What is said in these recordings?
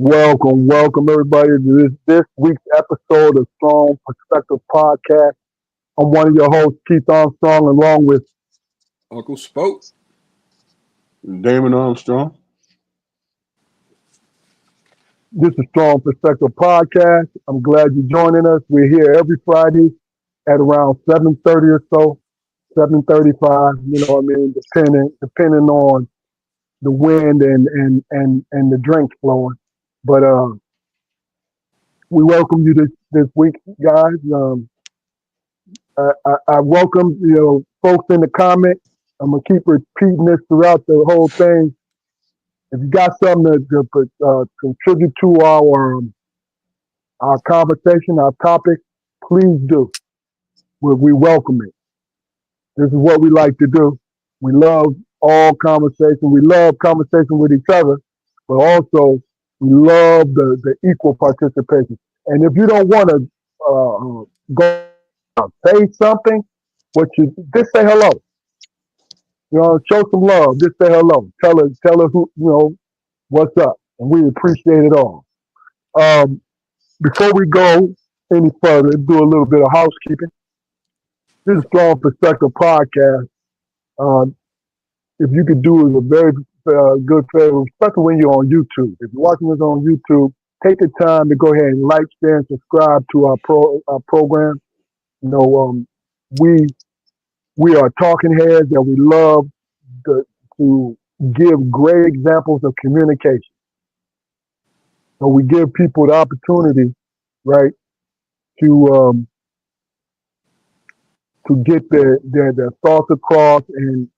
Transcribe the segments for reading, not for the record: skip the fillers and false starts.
Welcome everybody to this week's episode of Strong Perspective Podcast. I'm one of your hosts, Keith Armstrong, along with Uncle Spoke. Damon Armstrong. this is Strong Perspective Podcast. I'm glad you're joining us. We're here every Friday at around 7:30 or so, 7:35. You know what I mean, depending on the wind and the drinks flowing. But we welcome you this week, guys. I welcome folks in the comments. I'm gonna keep repeating this throughout the whole thing. If you got something to contribute to our conversation, our topic, please do. We welcome it. This is what we like to do. We love all conversation. We love conversation with each other, but also we love the equal participation. And if you don't want to go say something, just say hello. Show some love. Just say hello. Tell her who what's up, and we appreciate it all. Before we go any further, do a little bit of housekeeping. This is Strong Perspective Podcast. If you could do us a very good favor, especially when you're on YouTube. If you're watching us on YouTube, take the time to go ahead and like, share, and subscribe to our program. We are talking heads, and we love to give great examples of communication. So we give people the opportunity, right, to get their thoughts across, and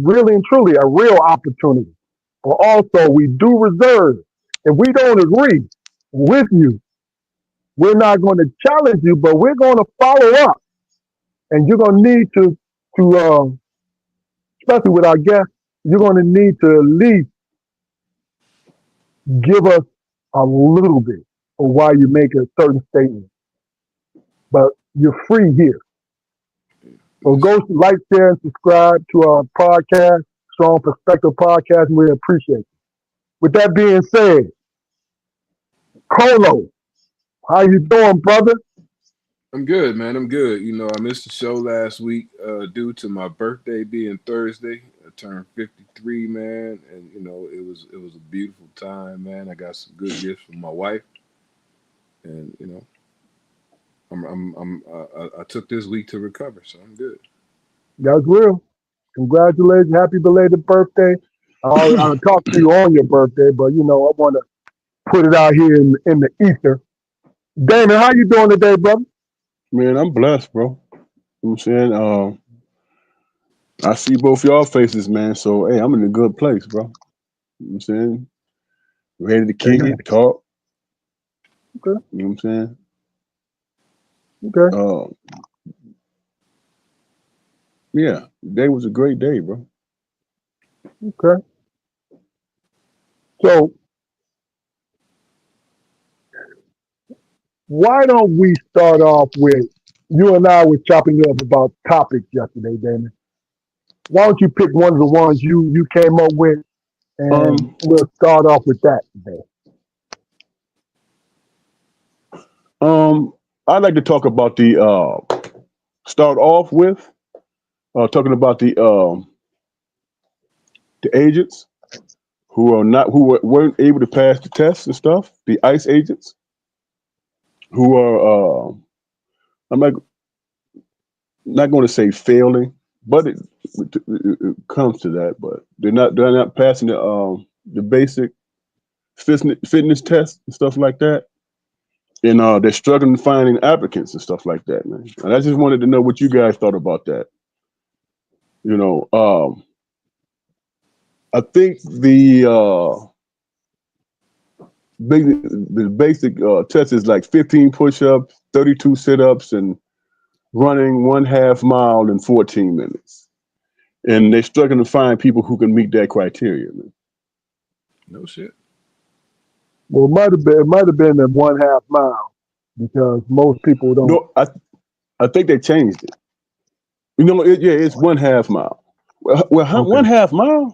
really and truly a real opportunity. But also we do reserve, if we don't agree with you, we're not going to challenge you, but we're going to follow up. And you're going to need to especially with our guests, you're going to need to at least give us a little bit of why you make a certain statement. But you're free here. So go like, share, and subscribe to our podcast, Strong Perspective Podcast, and we appreciate it. With that being said, Colo, how you doing, brother? I'm good, man. I'm good. I missed the show last week due to my birthday being Thursday. I turned 53, man, and it was a beautiful time, man. I got some good gifts from my wife, and I took this week to recover, so I'm good. That's real. Congratulations. Happy belated birthday. I'll talk to you on your birthday, but I want to put it out here in the ether. Damon, how you doing today, brother? Man, I'm blessed, bro. You know what I'm saying? I see both y'all faces, man. So, hey, I'm in a good place, bro. You know what I'm saying? Ready to kick it, talk. Okay. You know what I'm saying? Okay. Yeah, today was a great day, bro. Okay. So, why don't we start off with, you and I were chopping it up about topics yesterday, Damon. Why don't you pick one of the ones you came up with, and we'll start off with that today. I'd like to talk about start off with talking about the agents who weren't able to pass the test and stuff, the ICE agents who are I'm not going to say failing, but it comes to that. But they're not passing the basic fitness test and stuff like that, and they're struggling finding applicants and stuff like that, man. And I just wanted to know what you guys thought about that. I think the basic test is like 15 push-ups, 32 sit-ups, and running 1/2 mile in 14 minutes. And they're struggling to find people who can meet that criteria, man. No shit. Well, it might have been a 1/2 mile, because most people don't. No, I think they changed it. It's 1/2 mile. Well, Okay. 1/2 mile?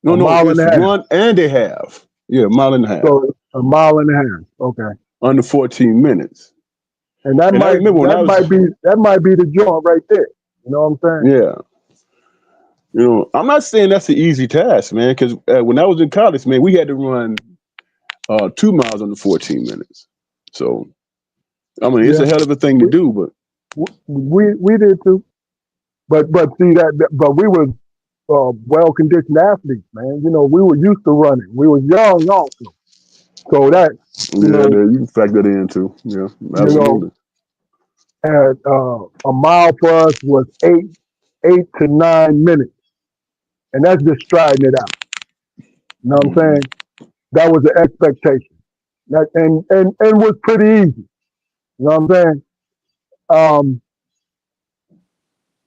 No, mile it's and a half. 1 and a half. Yeah, 1.5 miles. A mile and a half. Okay. under 14 minutes. And that And I might remember when I was, that might be the joint right there. You know what I'm saying? yeah, I'm not saying that's an easy task, man, because when I was in college, man, we had to run 2 miles under 14 minutes. So, I mean, it's Yeah. a hell of a thing to do, but We did too. But see but we were well conditioned athletes, man. You know, we were used to running. We were young also. So that, yeah, you can factor that in too. Yeah, you know, absolutely. at a mile for us was 8 to 9 minutes. And that's just striding it out. You know what I'm Mhm. saying? That was the expectation. That and was pretty easy. You know what I'm saying? Um,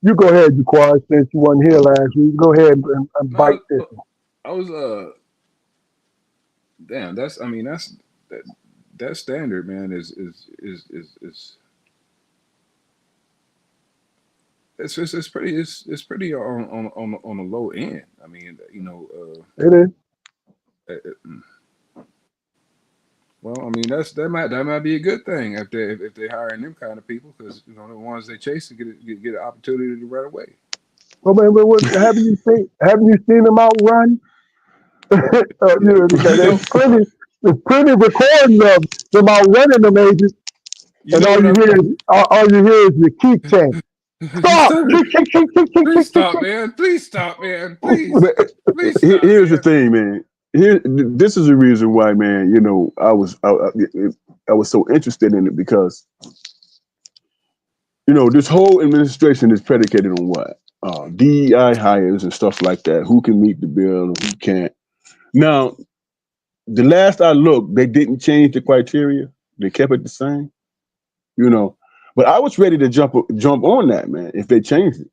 you go ahead, Jaquan, since you wasn't here last week. Go ahead and bite No, this. I was damn. That's I mean that that standard, man, is it's pretty it's pretty on the low end. I mean, It is. uh, uh, well, I mean that might be a good thing if they hiring them kind of people because the ones they chase to get an opportunity to run away. Well, man, but what haven't you seen them out run? Yeah, you know There's plenty of recordings of them out running them agents, you and know what I'm. all you hear is the key change. Stop! Stop it. Kick, kick, kick, kick, kick, Please kick, kick, stop, kick. man. Please stop, man. But Please stop, here's the man. thing, man. This is the reason why, man. I was so interested in it because this whole administration is predicated on what DEI hires and stuff like that. Who can meet the bill and who can't. Now, the last I looked, they didn't change the criteria. They kept it the same. But I was ready to jump on that, man. If they changed it,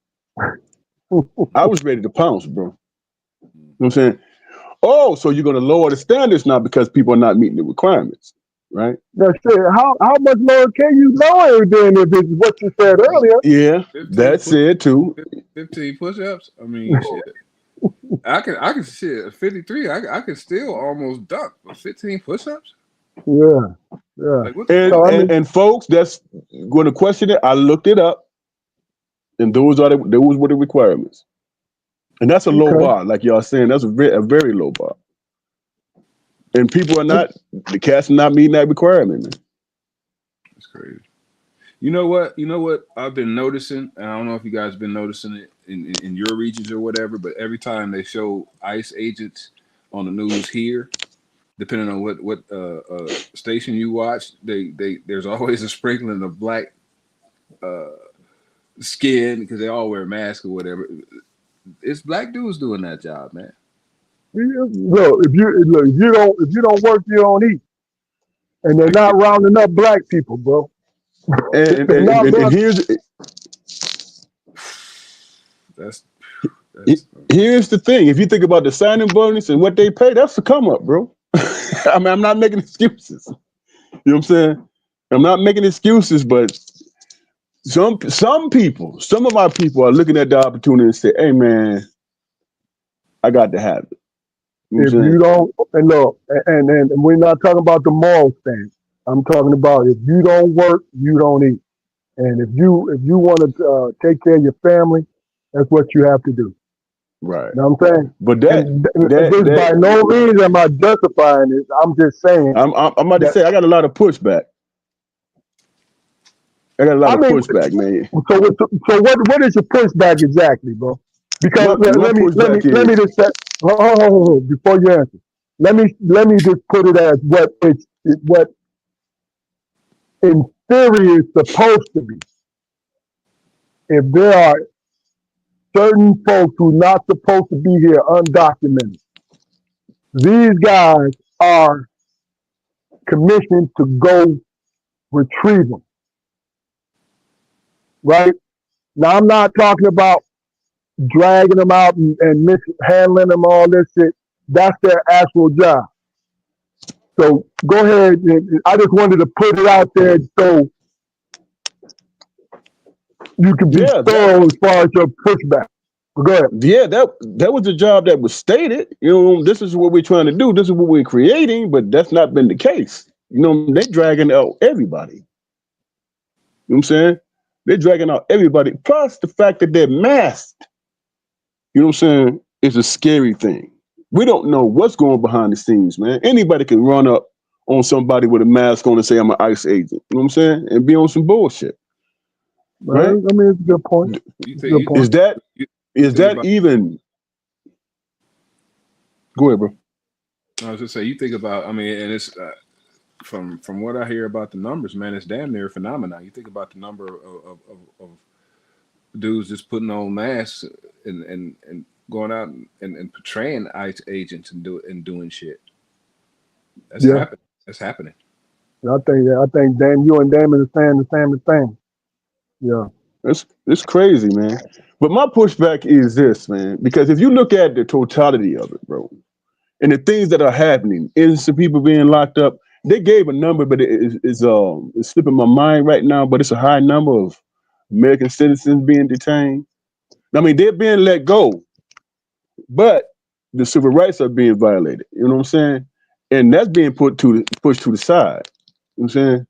I was ready to pounce, bro. You know what I'm saying? Oh, so you're going to lower the standards now because people are not meeting the requirements, right? That's it. How much lower can you lower it then if it's what you said earlier? Yeah, 15 that's it too. 15 push-ups. I mean, shit. I can shit 53. I can still almost dunk, but 15 push-ups. Yeah, yeah. Like what the And So fuck? I and, mean, and folks, that's going to question it. I looked it up, and those were the requirements. And that's a low okay. bar, like y'all saying. That's a very low bar. And people are not the cats are not meeting that requirement, man. That's crazy. You know what? You know what I've been noticing, and I don't know if you guys been noticing it in your regions or whatever, but every time they show ICE agents on the news here, depending on what station you watch, they there's always a sprinkling of black uh, skin because they all wear masks or whatever. It's black dudes doing that job, man. Look, if you don't work, you don't eat. And they're I get not rounding up black people, bro. And They're and, not and, and rounding. that's that's here's the thing: if you think about the signing bonus and what they pay, that's a come up, bro. I mean, I'm not making excuses. You know what I'm saying? I'm not making excuses, but some people, some of our people are looking at the opportunity and say, "Hey, man, I got to have it." You know If what I'm you saying? don't, and look, and we're not talking about the moral stance. I'm talking about if you don't work, you don't eat. And if you want to take care of your family, that's what you have to do. Right. You know what I'm saying? But And that this by that no means am I justifying it. I'm just saying I'm about to that. say I got a lot of pushback. I got a lot I of mean, pushback, man. so what is your pushback exactly, bro? Because My pushback let me is just say, before you answer, let me just put it as what in theory is supposed to be. If there are certain folks who are not supposed to be here undocumented, these guys are commissioned to go retrieve them, right? Now, I'm not talking about dragging them out and mishandling them, all this shit. That's their actual job. So go ahead. I just wanted to put it out there so you can be yeah, that thorough as far as your pushback. But go ahead. Yeah, that was the job that was stated. You know, this is what we're trying to do. This is what we're creating, but that's not been the case. You know, they're dragging out everybody. You know what I'm saying? They're dragging out everybody. Plus the fact that they're masked, you know what I'm saying, is a scary thing. We don't know what's going behind the scenes, man. Anybody can run up on somebody with a mask on and say, I'm an ICE agent. You know what I'm saying? And be on some bullshit. Right? I mean, it's a good point. You It's a think good you, point. Is think that about, even? Go ahead, bro. I was just say you think about. I mean, and it's from what I hear about the numbers, man. It's damn near a phenomenon. You think about the number of dudes just putting on masks and going out and portraying ICE agents and doing shit. That's Yeah, happening. That's happening. I think you and Damon are saying the same thing. Yeah. It's crazy, man. But my pushback is this, man, because if you look at the totality of it, bro, and the things that are happening, innocent people being locked up, they gave a number, but it's slipping my mind right now. But it's a high number of American citizens being detained. I mean, they're being let go, but the civil rights are being violated. You know what I'm saying? And that's being pushed to the side. You know what I'm saying?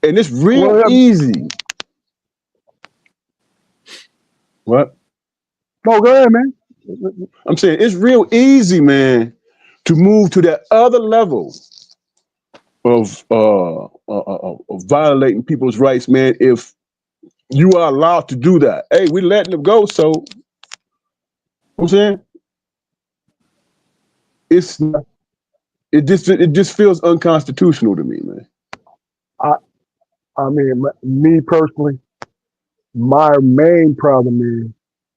And it's real Well, yeah, easy. What? no, go ahead, man. I'm saying it's real easy, man, to move to that other level of violating people's rights, man. If you are allowed to do that, hey, we letting them go. So, you know what I'm saying it's it just feels unconstitutional to me, man. I mean, me personally, my main problem is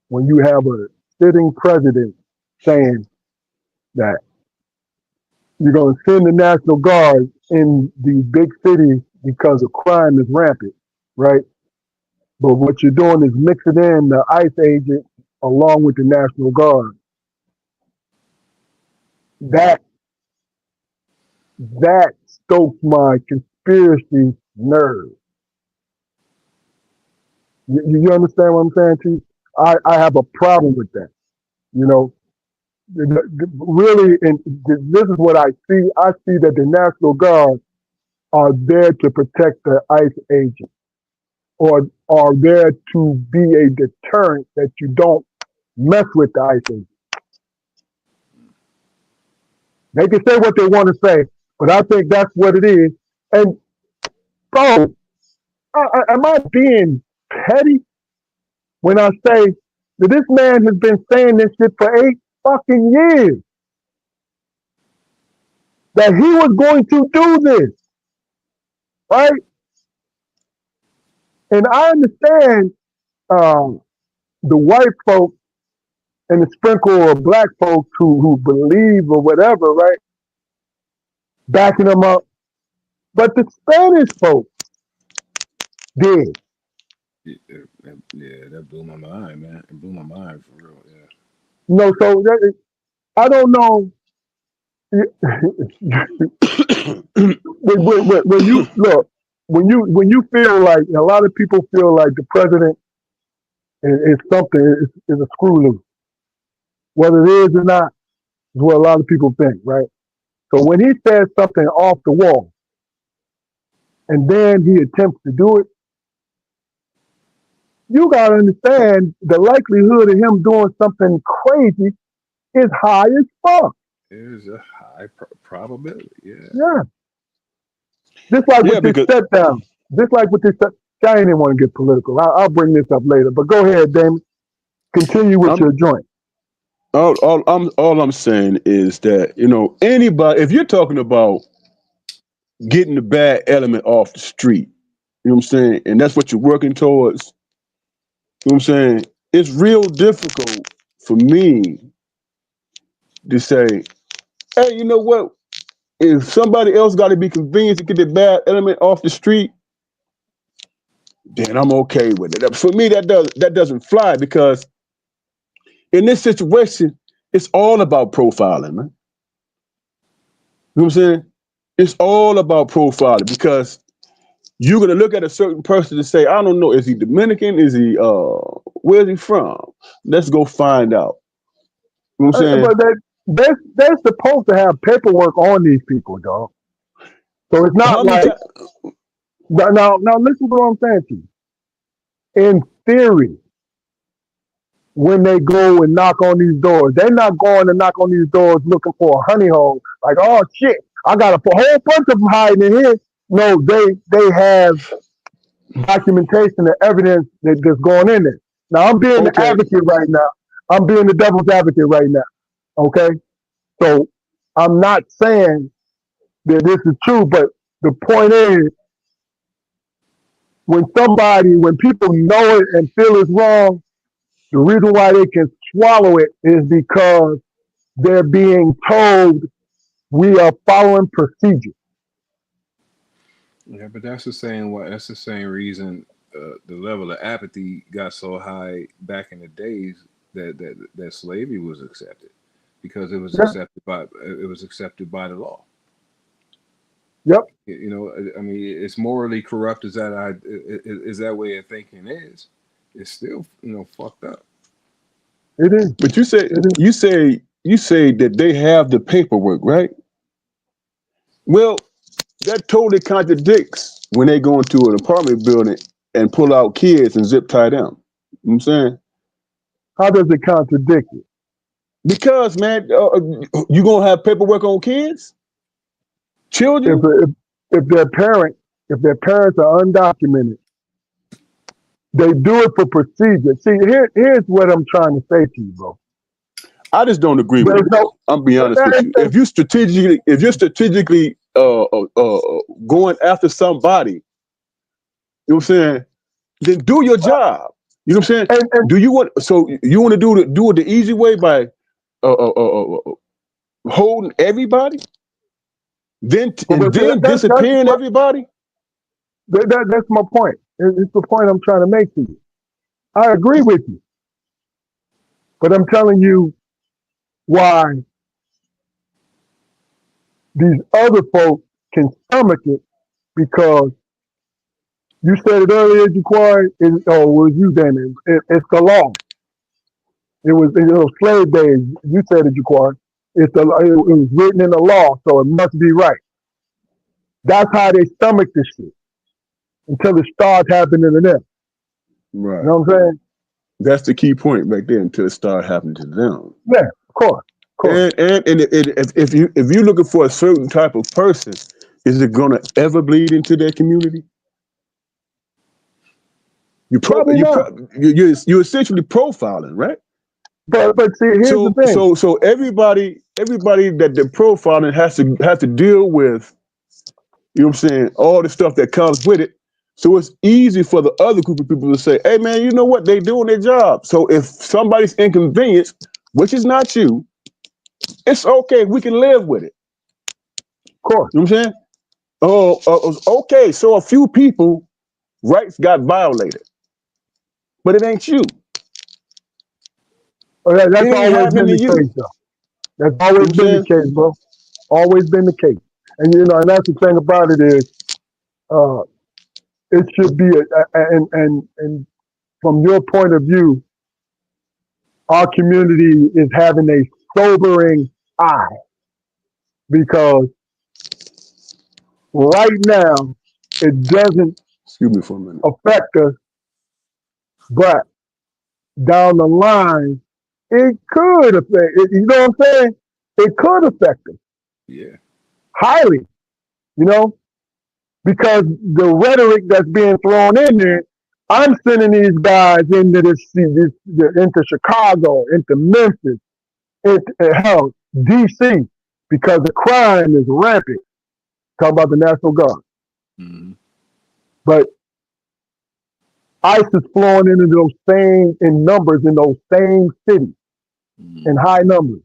when you have a sitting president saying that you're going to send the National Guard in the big cities because the crime is rampant, right? But what you're doing is mixing in the ICE agent along with the National Guard. That that stokes my conspiracy nerve. You understand what I'm saying to you? I have a problem with that. You know, really, and this is what I see. I see that the National Guard are there to protect the ICE agent, or are there to be a deterrent that you don't mess with the ICE agent. They can say what they want to say, but I think that's what it is. And bro, am I being petty when I say that this man has been saying this shit for 8 fucking years? That he was going to do this, right? And I understand the white folk and the sprinkle of black folks who believe or whatever, right? Backing them up. But the Spanish folks did. Yeah, that blew my mind, man. It blew my mind for real. Yeah. You know, so I don't know. When you look, when you feel like a lot of people feel like the president is something is a screw loose, whether it is or not, is what a lot of people think, right? So when he says something off the wall, and then he attempts to do it, you gotta understand the likelihood of him doing something crazy is high as fuck. There's a high probability. Yeah. Yeah. Just like Yeah, with this because step down. Just like with this I didn't want to get political. I'll bring this up later. But go ahead, Damon. Continue with I'm your joint. all I'm saying is that, you know, anybody, if you're talking about getting the bad element off the street, you know what I'm saying, and that's what you're working towards, you know what I'm saying, it's real difficult for me to say, hey, you know what? If somebody else got to be convinced to get the bad element off the street, then I'm okay with it. For me, that doesn't fly, because in this situation, it's all about profiling, man. You know what I'm saying? It's all about profiling, because you're gonna look at a certain person and say, I don't know, is he Dominican? Is he where's he from? Let's go find out. You know what I'm saying? But they're supposed to have paperwork on these people, dog. So it's How not many like times? now listen to what I'm saying to you. In theory, when they go and knock on these doors, they're not going to knock on these doors looking for a honey hole. Like, oh shit, I got a whole bunch of them hiding in here. No, they have documentation and evidence that's going in there. Now I'm being the Okay. advocate right now. I'm being the devil's advocate right now. Okay, so I'm not saying that this is true, but the point is, when people know it and feel it's wrong, the reason why they can swallow it is because they're being told we are following procedure. Yeah, but that's the same reason the level of apathy got so high back in the days that slavery was accepted because Yeah. it was accepted by the law. Yep. You know, I mean, it's morally corrupt as is that way of thinking is. It's still fucked up. It is. But you say It is. you say that they have the paperwork, right? Well, that totally contradicts when they go into an apartment building and pull out kids and zip tie them. You know what I'm saying? How does it contradict it? Because man, you gonna have paperwork on kids, If children. if if their parents are undocumented, they do it for procedure. See, here's what I'm trying to say to you, bro. I just don't agree with There's it, no. bro. I'm be honest with you. If you're strategically going after somebody, you know what I'm saying, then do your job. You know what I'm saying? And Do you want to do it the easy way by holding everybody, then disappearing everybody? that's my point. It's the point I'm trying to make to you. I agree with you, but I'm telling you why these other folks can stomach it because you said it earlier, Jaquan. It was you, Damon. It's the law. It was slave days. You said it, Jaquan. It was written in the law, so it must be right. That's how they stomach this shit until it starts happening to them. Right. You know what I'm saying? That's the key point right there until it start happening to them. Yeah, of course. And if you're looking for a certain type of person, is it gonna ever bleed into their community? Probably not. You're essentially profiling, right? But see, here's the thing. So everybody that they're profiling has to deal with, you know what I'm saying, all the stuff that comes with it. So it's easy for the other group of people to say, hey man, you know what, they doing their job. So if somebody's inconvenienced, which is not you, it's okay. We can live with it. Of course. You know what I'm saying? Okay. So a few people rights got violated, but it ain't you. That's It ain't always been happening to the you. case, though. That's You know always what I'm been the saying? case, bro. Always been the case. And and that's the thing about it is, it should be and from your point of view, our community is having a sobering eye because right now it doesn't Excuse me for a minute. affect us, but down the line it could affect. You know what I'm saying? It could affect us Yeah. highly. You know, because the rhetoric that's being thrown in there, I'm sending these guys into into Chicago, into Memphis, into hell, DC, because the crime is rampant. Talk about the National Guard, Mm-hmm. but ICE is flowing into those same in numbers in those same cities Mm-hmm. in high numbers.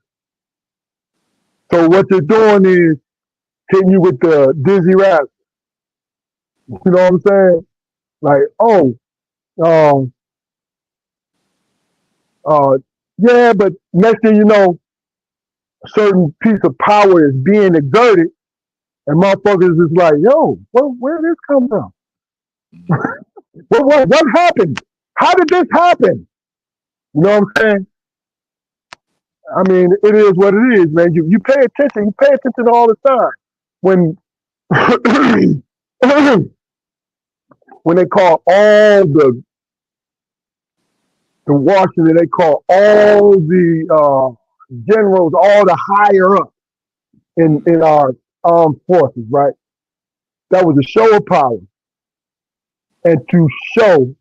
So what they're doing is hitting you with the dizzy rap. You know what I'm saying? Like, oh, um, yeah, but next thing you know, a certain piece of power is being exerted, and motherfuckers is like, yo, where did this come from? Mhm. What happened? How did this happen? You know what I'm saying? I mean, it is what it is, man. You pay attention. You pay attention all the time. When when they call all the Washington, they call all the generals, all the higher up in our armed forces, right? That was a show of power, and to show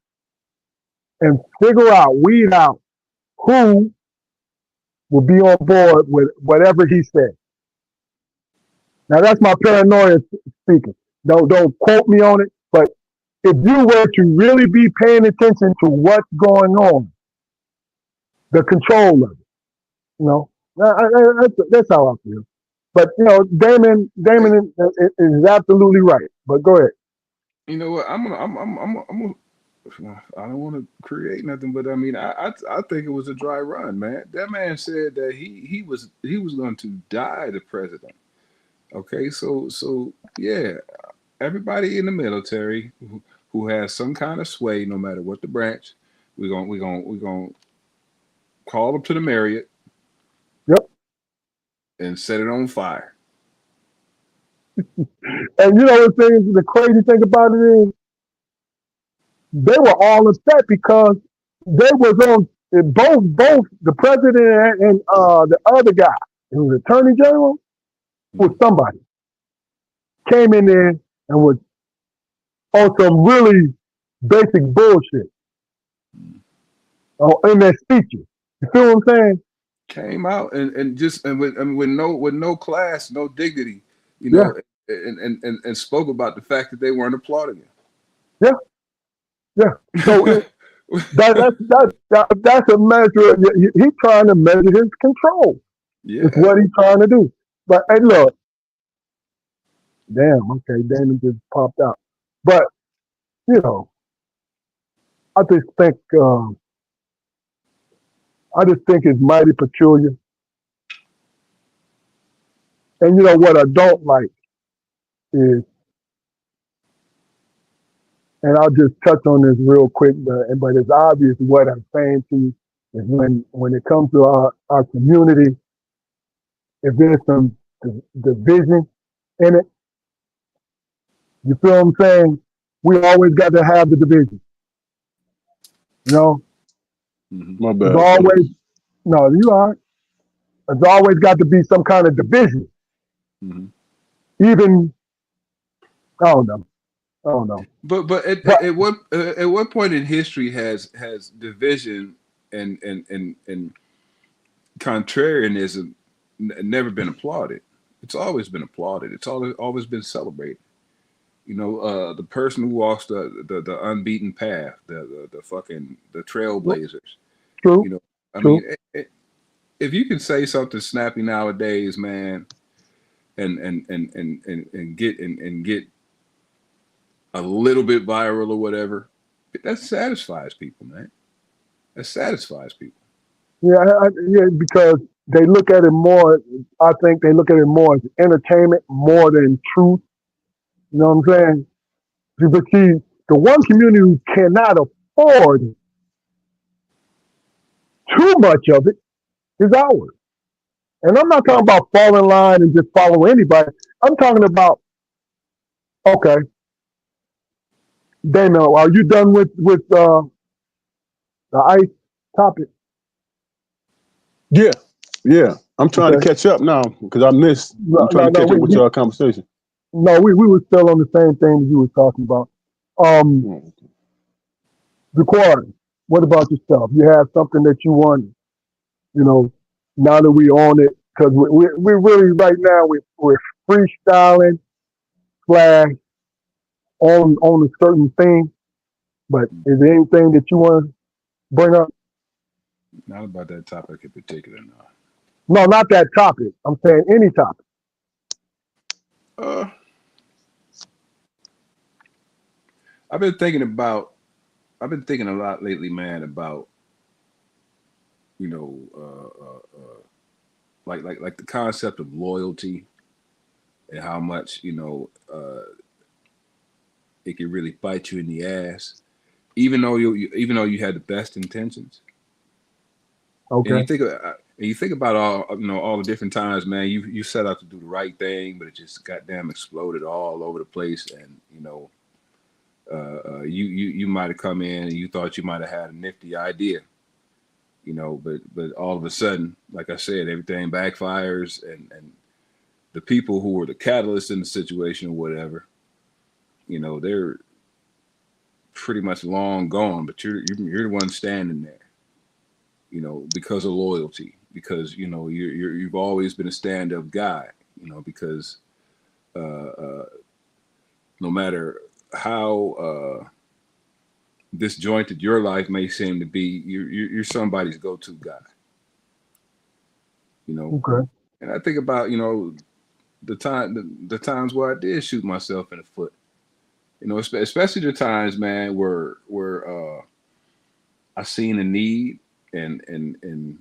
and figure out, weed out who will be on board with whatever he said. Now that's my paranoia speaking. Don't quote me on it, but if you were to really be paying attention to what's going on, the control of it, you know, that's how I feel. But you know, Damon is absolutely right. But go ahead. You know what? I don't want to create nothing, but I mean, I think it was a dry run, man. That man said that he was going to die the president. Okay, so yeah, everybody in the military who has some kind of sway, no matter what the branch, we're gonna call them to the Marriott Yep. and set it on fire. And you know the crazy thing about it is they were all upset because they was on both the president and the other guy, who was attorney general, was Mhm. somebody came in there and was on some really basic bullshit in their speeches. You feel what I'm saying? Came out and just and with, I mean, with no class, no dignity, you Yeah, know, and spoke about the fact that they weren't applauding yeah, yeah. So him. that's a measure. He's trying to measure his control. It's Yeah. what he's trying to do. But hey, look, damn, okay, Damon just popped out. But you know, I just think I just think it's mighty peculiar. And you know what I don't like is, and I'll just touch on this real quick, but it's obvious what I'm saying to you is when it comes to our community, if there's some division in it, you feel what I'm saying? We always got to have the division. You know, Hmm. My there's bad, always fellas. no, you are. There's always got to be some kind of division. Hmm. Even I don't know, I don't know, But but at what point in history has division and contrarianism never been applauded? It's always been applauded. It's always been celebrated. You know, the person who walks the unbeaten path, the fucking the trailblazers. true, You know, I mean, true. if you can say something snappy nowadays, man, and get a little bit viral or whatever, that satisfies people, man. That satisfies people. Yeah, yeah, because they look at it more. I think they look at it more as entertainment more than truth. You know what I'm saying? But see, the one community who cannot afford too much of it is ours. And I'm not talking about fall in line and just follow anybody. I'm talking about, okay, Damon, are you done with the ice topic? Yeah, yeah. I'm trying to Okay. catch up now because I missed. No, I'm trying no, to no, catch up with y'all conversation. no, we were still on the same thing that you were talking about. Um, Hmm. the quarter. What about yourself? You have something that you want, you know, now that we own it, because we're really right now we're freestyling slash on a certain thing. But is there anything that you want to bring up? Not about that topic in particular, no. No, not that topic. I'm saying any topic. Uh, I've been thinking about. I've been thinking a lot lately, man, about you know, like the concept of loyalty and how much it can really bite you in the ass, even though even though you had the best intentions. And Okay. you think about all the different times, man. You set out to do the right thing, but it just goddamn exploded all over the place. And you might have come in and you thought you might have had a nifty idea, but all of a sudden, like I said, everything backfires, and the people who were the catalysts in the situation or whatever, they're pretty much long gone. But you're the one standing there, because of loyalty, because you've always been a stand-up guy, because no matter how disjointed your life may seem to be, you're somebody's go-to guy, Okay. And I think about the times where I did shoot myself in the foot, especially the times, man, where I seen a need, and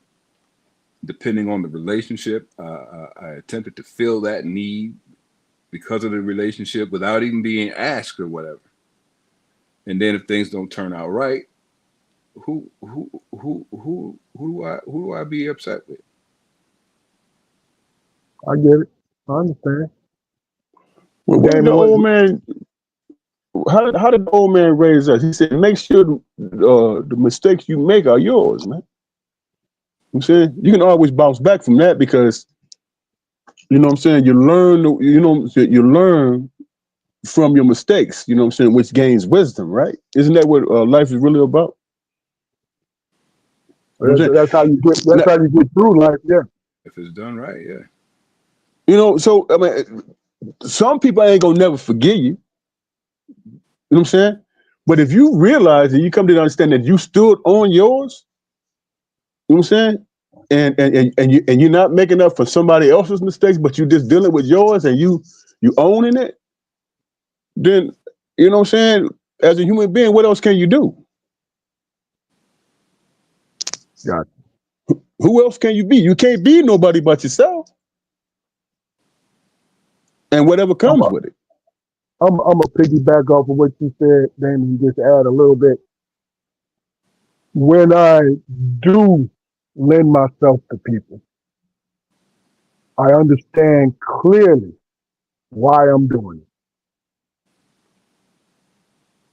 depending on the relationship, I attempted to fill that need because of the relationship without even being asked or whatever. And then if things don't turn out right, who do I be upset with? I get it. I understand. Well, what did the Damon, old man? How did the old man raise us? He said, "Make sure the mistakes you make are yours, man." I'm saying you can always bounce back from that because you know what I'm saying. You learn, you learn from your mistakes. You know what I'm saying, which gains wisdom, right? Isn't that what life is really about? You know what I'm saying? that's how you get. That's Now, how you get through life. Yeah. If it's done right, yeah. so I mean, some people ain't gonna never forgive you. You know what I'm saying? But if you realize and you come to understand that you stood on yours, you know what I'm saying? And you're not making up for somebody else's mistakes, but you're just dealing with yours and you owning it, then you know what I'm saying? As a human being, what else can you do? Yeah. Who else can you be? You can't be nobody but yourself. And whatever I'm comes a, with it. I'm a piggyback off of what you said, Damon. Just add a little bit. When I do lend myself to people, I understand clearly why I'm doing it.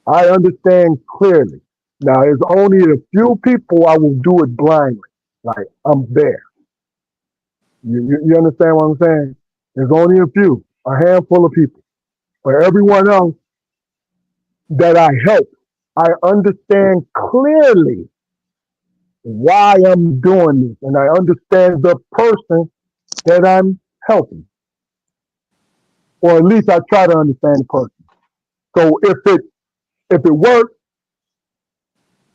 I understand clearly. Now, there's only a few people I will do it blindly. Like, I'm there. You understand what I'm saying? There's only a few, a handful of people. For everyone else that I help, I understand clearly why I'm doing this. And I understand the person that I'm helping. Or at least I try to understand the person. So if it works,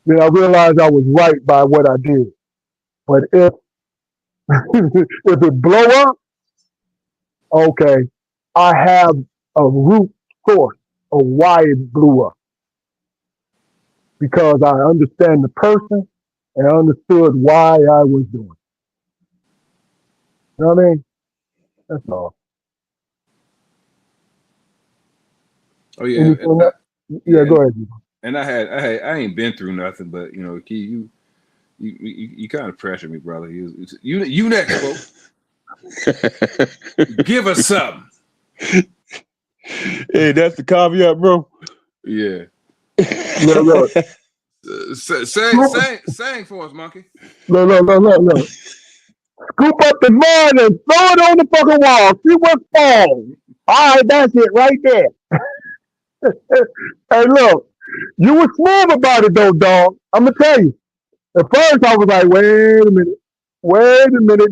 then I realize I was right by what I did. But if if it blow up, okay, I have a root source of why it blew up because I understand the person and I understood why I was doing it. You know what I mean? That's all. Oh yeah, Anything else? Yeah, and go ahead. and I ain't been through nothing, but Key, you kind of pressure me, brother. You next, bro. Give us something. Hey, that's the caveat, bro. Yeah. Look, Sang for us, monkey. look. Scoop up the mud and throw it on the fucking wall. See what falls. All right, that's it right there. Hey, look, you were smooth about it though, dog. I'm gonna tell you. At first, I was like, wait a minute.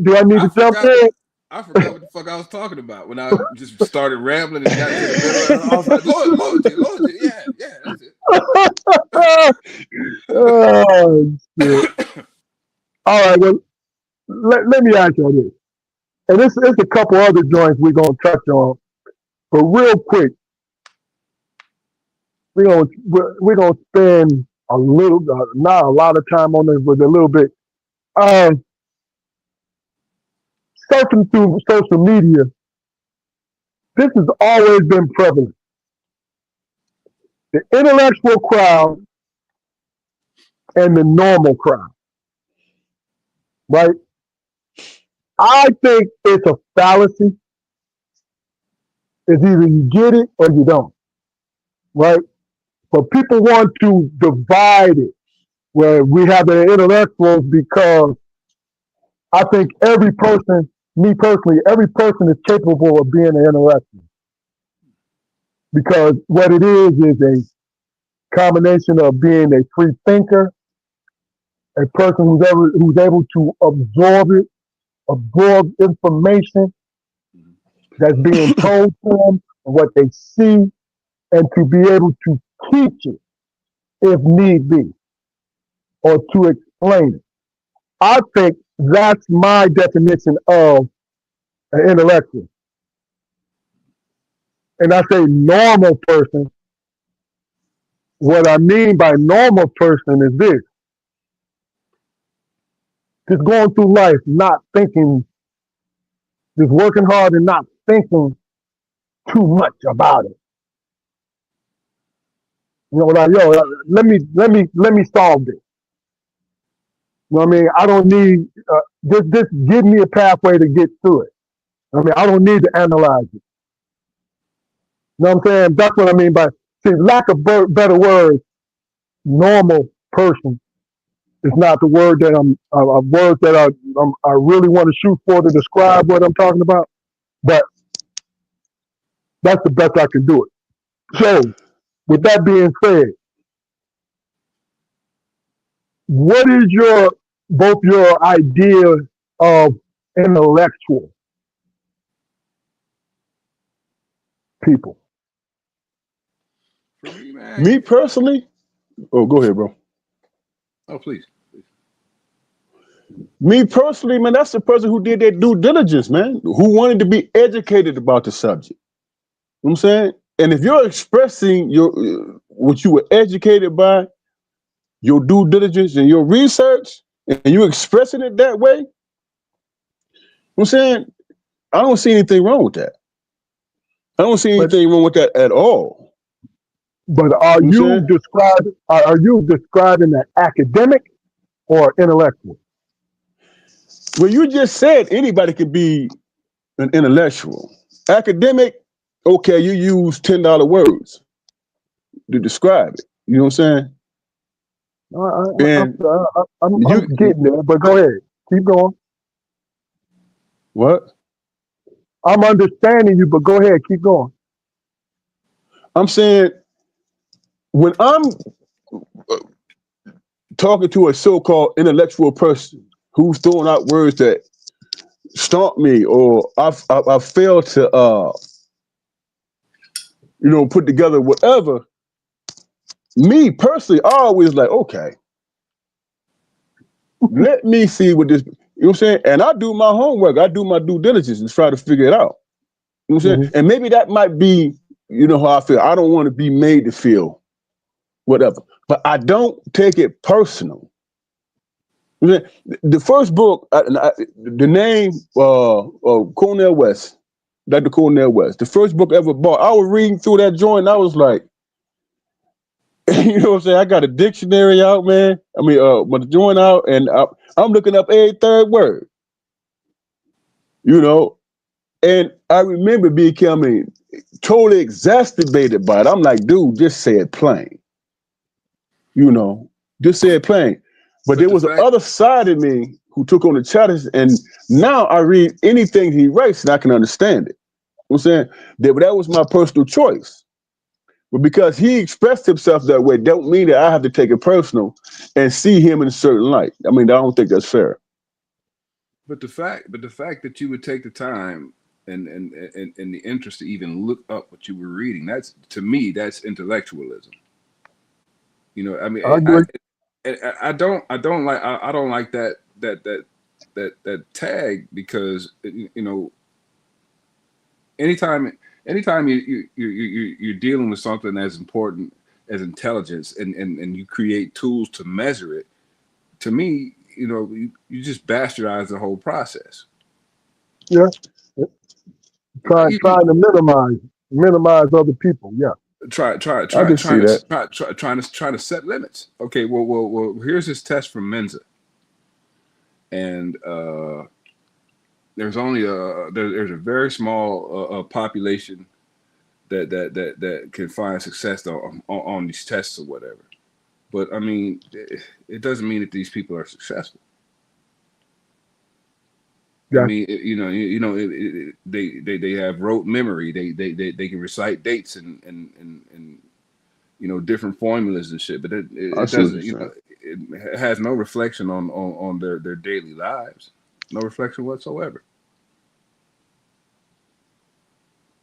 Do I need I to jump forgot. in? I forgot what the fuck I was talking about when I just started rambling and got to the middle. I was like, loyalty, yeah, that's it. Oh, shit. All right, well, let me ask you this. And this is a couple other joints we're going to touch on. But real quick, we're gonna spend a little, not a lot of time on this, but a little bit. Searching through social media, this has always been prevalent. the intellectual crowd and the normal crowd, right? I think it's a fallacy. It's either you get it or you don't, right? But people want to divide it where we have the intellectuals because I think every person, me personally, every person is capable of being an intellectual. Because what it is a combination of being a free thinker, a person who's able to absorb information that's being told to them, and what they see, and to be able to teach it if need be, or to explain it. I think that's my definition of an intellectual. And I say normal person. What I mean by normal person is this: just going through life, not thinking, just working hard and not thinking too much about it. You know, like, yo, let me solve this. You know what I mean? I don't need just give me a pathway to get through it. I mean, I don't need to analyze it. You know what I'm saying? That's what I mean by, see, lack of better words. Normal person is not the word that a word that I really want to shoot for to describe what I'm talking about. But that's the best I can do it. So, with that being said, what is both your idea of intellectual people? For me, man. Me personally, oh, go ahead, bro. Oh, please. Me personally, man, that's the person who did their due diligence, man, who wanted to be educated about the subject. You know what I'm saying? And if you're expressing what you were educated by, your due diligence and your research, and you're expressing it that way, you know what I'm saying? I don't see anything wrong with that. I don't see anything wrong with that at all. But are you describing an academic or intellectual? Well, you just said anybody could be an intellectual. Academic, okay, you use $10 words to describe it. You know what I'm saying? I'm getting there, but go ahead. Keep going. What? I'm understanding you, but go ahead. Keep going. I'm saying when I'm talking to a so-called intellectual person who's throwing out words that stomp me, or I fail to put together whatever, me personally, I always like, okay, let me see what this, you know what I'm saying? And I do my homework, I do my due diligence and try to figure it out. You know what I'm saying? And maybe that might be, how I feel. I don't want to be made to feel whatever, but I don't take it personal. The first book, the name Cornel West, Dr. Cornel West, the first book I ever bought, I was reading through that joint and I was like, you know what I'm saying? I got a dictionary out, man. I mean, my joint out, and I'm looking up every third word, and I remember becoming totally exacerbated by it. I'm like, dude, just say it plain, just say it plain. But there was the other side of me who took on the challenge, and now I read anything he writes and I can understand it. You know what I'm saying? That was my personal choice. But because he expressed himself that way, don't mean that I have to take it personal and see him in a certain light. I mean, I don't think that's fair. But the fact that you would take the time and the interest to even look up what you were reading, that's, to me, that's intellectualism. I mean, I don't like that tag, because anytime you're dealing with something as important as intelligence, and you create tools to measure it, to me, you just bastardize the whole process. Yeah. Trying to minimize other people. Yeah. try try I try can see trying that. to trying to set limits. Okay, well here's this test from Mensa, and there's only there's a very small population that can find success on these tests or whatever. But I mean, it doesn't mean that these people are successful. I Yeah, mean, they have rote memory. They can recite dates and different formulas and shit. But I it see what doesn't, you're saying. it has no reflection on their daily lives. No reflection whatsoever.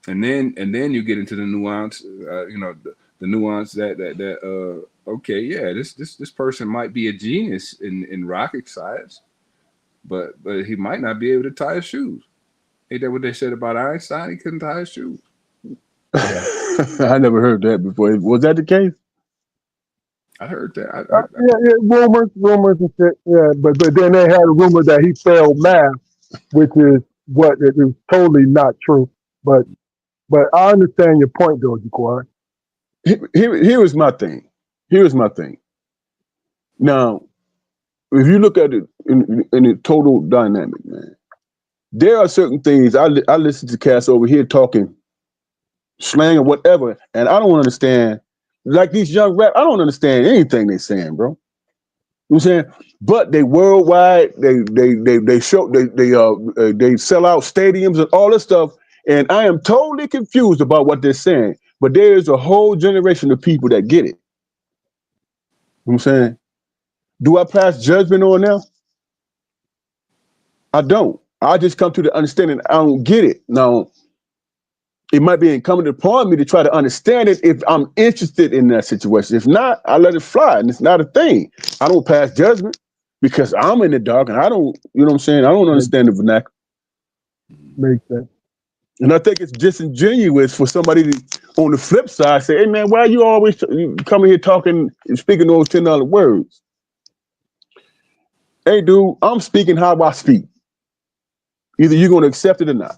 And then you get into the nuance, the nuance that okay, yeah, this person might be a genius in rocket science, but he might not be able to tie his shoes. Ain't that what they said about Einstein? He couldn't tie his shoes. I never heard that before. Was that the case? I heard that. yeah, rumors and shit. Yeah, but then they had a rumor that he failed math, which is what it is totally not true. But I understand your point, though, Jaquan. Here was my thing. Here was my thing. Now, if you look at it in a total dynamic, man, there are certain things. I listen to cats over here talking slang or whatever, and I don't understand. Like these young rap, I don't understand anything they saying, bro. You know what I'm saying? But they worldwide, they show they sell out stadiums and all this stuff, and I am totally confused about what they're saying. But there is a whole generation of people that get it. You know what I'm saying? Do I pass judgment on them? I don't. I just come to the understanding I don't get it. Now, it might be incumbent upon me to try to understand it if I'm interested in that situation. If not, I let it fly, and it's not a thing. I don't pass judgment because I'm in the dark and I don't, you know what I'm saying? I don't understand the vernacular. Makes sense. And I think it's disingenuous for somebody to, on the flip side, say, hey, man, why are you always coming here talking and speaking those $10 words? Hey, dude, I'm speaking how I speak. Either you're going to accept it or not.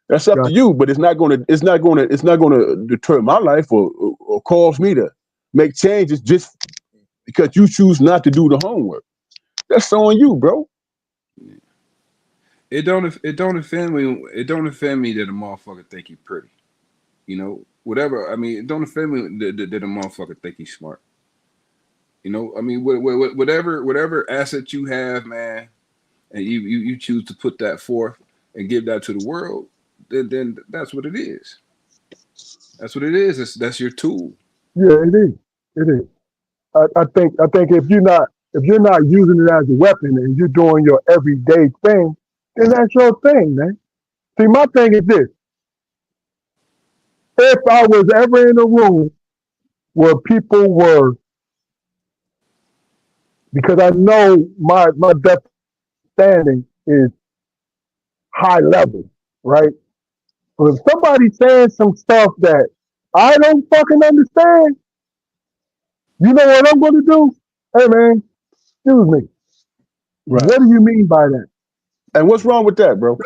That's up to Gotcha. you, but it's not going to deter my life or cause me to make changes just because you choose not to do the homework. That's on you, bro. It don't offend me. It don't offend me that a motherfucker think he pretty. Whatever. I mean, it don't offend me that a motherfucker think he's smart. I mean, whatever asset you have, man, and you choose to put that forth and give that to the world, then that's what it is. That's what it is. That's your tool. Yeah, it is. It is. I think if you're not using it as a weapon and you're doing your everyday thing, then that's your thing, man. See, my thing is this: if I was ever in a room where people were, because I know my depth standing is high level, right? So if somebody's saying some stuff that I don't fucking understand, you know what I'm going to do? Hey, man, excuse me. Right. What do you mean by that? And what's wrong with that, bro?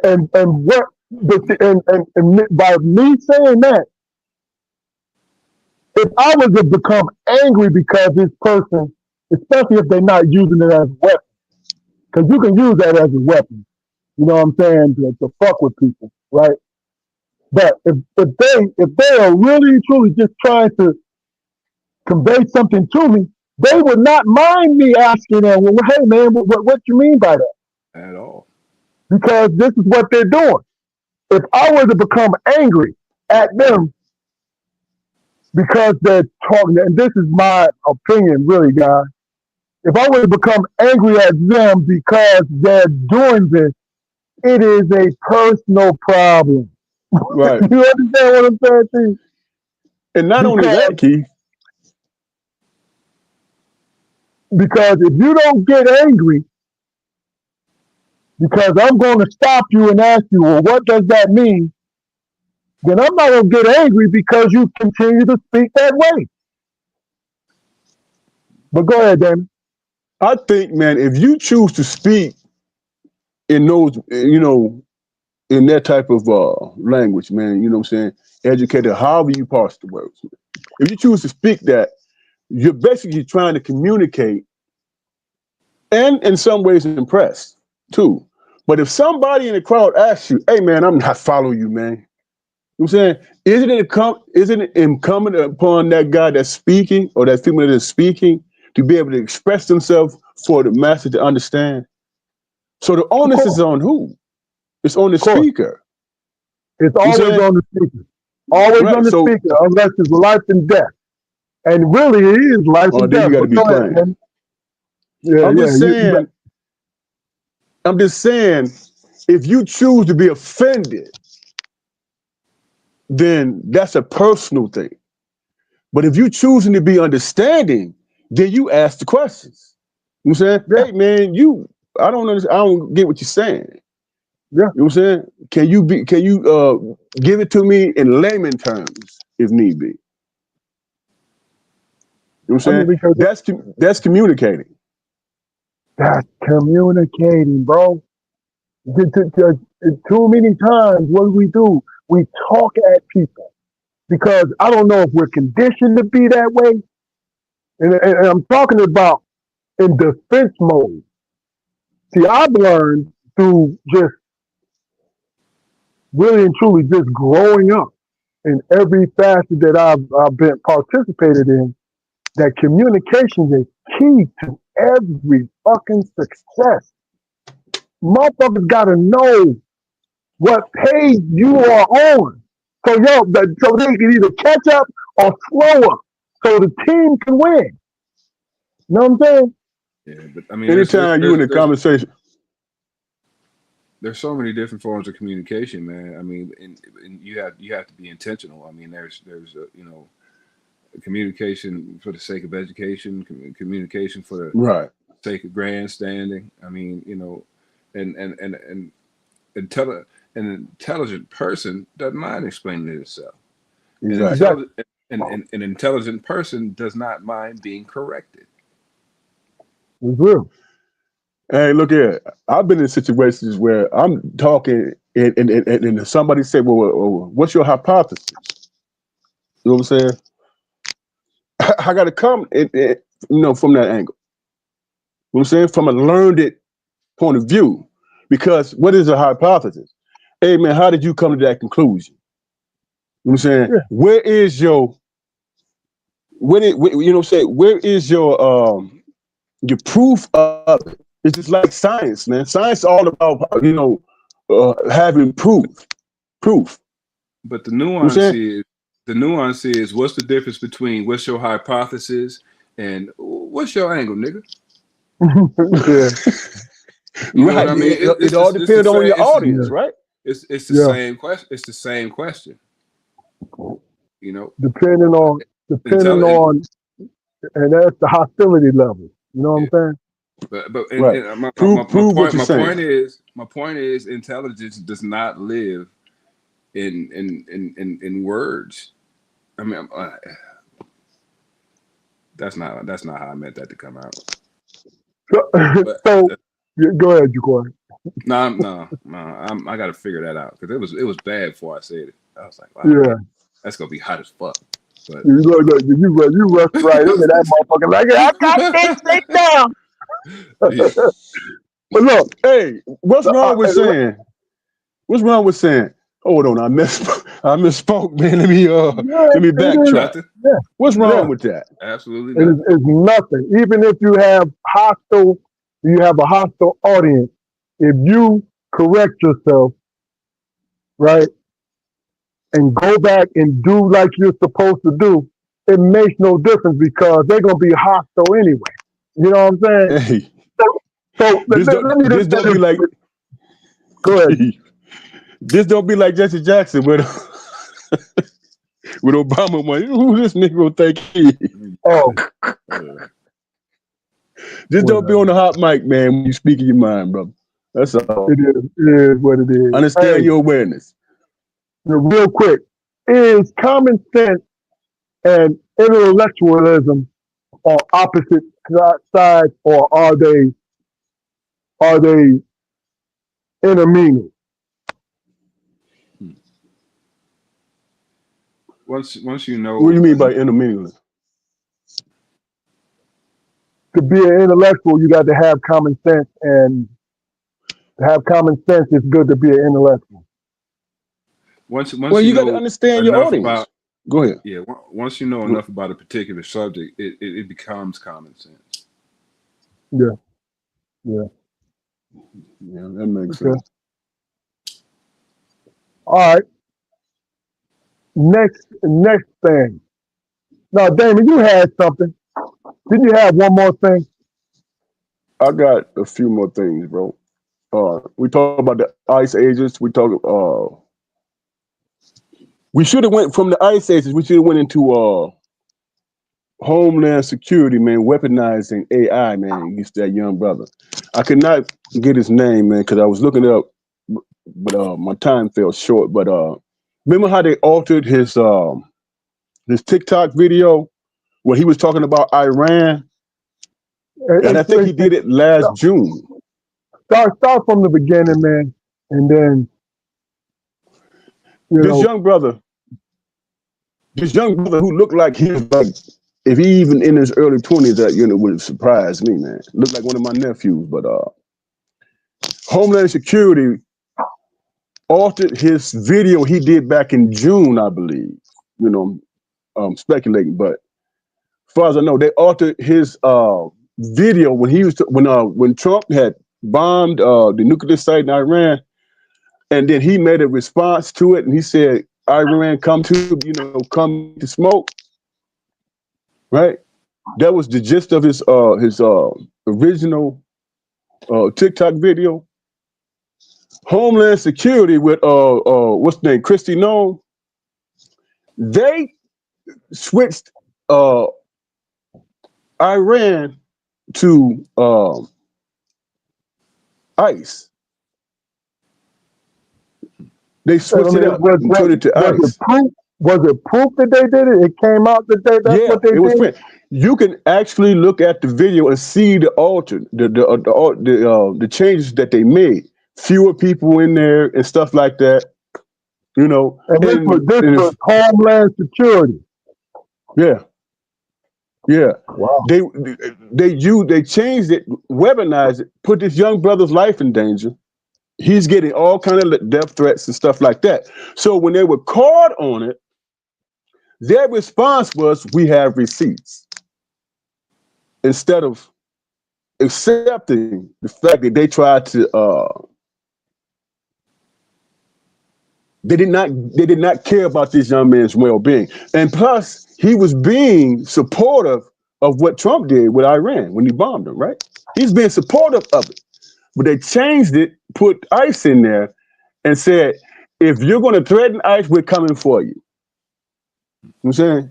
And what? And by me saying that, if I was to become angry because this person, especially if they're not using it as a weapon, because you can use that as a weapon, you know what I'm saying, to fuck with people, right? But if they are really truly just trying to convey something to me, they would not mind me asking them, well, hey man, what you mean by that? At all. Because this is what they're doing. If I were to become angry at them because they're talking, and this is my opinion, really, guys. If I were to become angry at them because they're doing this, it is a personal problem. Right. You understand what I'm saying to you? And not only Because that, Keith. because if you don't get angry, because I'm going to stop you and ask you, well, what does that mean? Then I'm not going to get angry because you continue to speak that way. But go ahead, Damon. I think, man, if you choose to speak in those, in that type of language, man. You know what I'm saying? Educated, however you parse the words. If you choose to speak that, you're basically trying to communicate and in some ways impress too. But if somebody in the crowd asks you, hey man, I'm not following you, man. You know what I'm saying? Isn't it incumbent upon that guy that's speaking or that female that's speaking to be able to express themselves for the master to understand? So the onus is on who? It's on the Of course. speaker. It's You always saying? on the speaker. Always Right, on the so speaker, unless it's life and death. And really, it is life and then death. you got to But be go ahead, plain. man. Yeah, I'm yeah. just saying, if you choose to be offended, then that's a personal thing. But if you choosing to be understanding, then you ask the questions. You know what I'm saying? Yeah. Hey man, I don't understand, I don't get what you're saying. Yeah. You know what I'm saying? Can you give it to me in layman terms if need be? You know what I I'm mean, saying? because That's communicating. that's communicating, bro. Too many times, what do? We talk at people because I don't know if we're conditioned to be that way. And I'm talking about in defense mode. See, I've learned through just really and truly just growing up in every facet that I've been participated in, that communication is key to every fucking success. Motherfuckers gotta know what page you are on. So so they can either catch up or slow up. So the team can win. You know what I'm saying? Yeah, but I mean, Anytime you in a conversation. there's so many different forms of communication, man. I mean, and you have to be intentional. I mean, there's communication for the sake of education, communication for the Right. sake of grandstanding. I mean, and an intelligent person doesn't mind explaining it itself. Exactly. An intelligent person does not mind being corrected. It's real. Hey, look here. I've been in situations where I'm talking and somebody said, well, what's your hypothesis? You know what I'm saying? I got to come, from that angle. You know what I'm saying? From a learned point of view. Because what is a hypothesis? Hey, man, how did you come to that conclusion? You know what I'm saying? Yeah. Where is your, where is your proof of it? It's just like science, man. Science is all about, having proof. But You know what I'm saying? the nuance is what's the difference between what's your hypothesis and what's your angle, nigga? Yeah. You know what Right. I mean? It all depends on your audience, right? It's the Yeah. same question. It's the same question. You know, Depending on, intelligent. and that's the hostility level. You know what I'm saying? But Right. my Prove what point you're saying. my point is intelligence does not live in words. I mean, that's not how I meant that to come out. But So go ahead, Jaquan. no, I got to figure that out because it was bad before I said it. I was like, wow, Yeah. that's gonna be hot as fuck. But You rushed right into that motherfucker like, I got this thing down. yeah. But look, Hey, what's wrong with saying? Hold on, I misspoke, man. Let me it is. backtrack. Nothing. Yeah, What's yeah. wrong with that? Absolutely It is, nothing. it's nothing. Even if you have a hostile audience, if you correct yourself, right, and go back and do like you're supposed to do, it makes no difference because they're gonna be hostile anyway. You know what I'm saying? Hey, So let me this just say don't be like this. Go ahead. this don't be like Jesse Jackson with with Obama one. Who this nigga think he is? Oh, Just don't be whatever. on the hot mic, man, when you speak in your mind, brother. That's all. It is what it is. Understand Hey, your awareness. real quick, is common sense and intellectualism on opposite sides, or are they intermingled? Once you What do you know mean by enough, intermingling? To be an intellectual, you got to have common sense, and to have common sense, it's good to be an intellectual. Well, once you you got to know understand your enough audience. about Go ahead. yeah, once you know enough about a particular subject, it becomes common sense. Yeah, yeah. Yeah, that makes Okay. sense. All right. Next thing. Now, Damon, you had something. Didn't you have one more thing? I got a few more things, bro. We talk about the ice ages. We should have went from the ice ages. We should have went into Homeland Security, man, weaponizing AI, man, against that young brother. I could not get his name, man, because I was looking it up, but my time fell short. But remember how they altered his TikTok video where he was talking about Iran, and I think he did it last June. Start from the beginning, man, and then This young brother, who looked like he was like, if he even in his early 20s, that would surprise me, man. Looked like one of my nephews, but Homeland Security altered his video he did back in June, I believe. Speculating, but as far as I know, they altered his video when he was when Trump had bombed the nuclear site in Iran, and then he made a response to it, and he said, "Iran, come to smoke." Right? That was the gist of his original TikTok video. Homeland Security with what's the name, Christy Nome, they switched Iran to ICE. They switched it up and turned it to ICE. Was it proof that they did it? It came out that that's what they it was did. You can actually look at the video and see the the changes that they made. Fewer people in there and stuff like that. And this was Homeland Security. Yeah. Wow. They changed it, weaponized it, put this young brother's life in danger. He's getting all kind of death threats and stuff like that. So when they were caught on it, their response was, "We have receipts," instead of accepting the fact that they tried to. They did not care about this young man's well-being, and plus, he was being supportive of what Trump did with Iran when he bombed them. Right? He's being supportive of it, but they changed it, put ICE in there, and said, "If you're going to threaten ICE, we're coming for you." You know what I'm saying?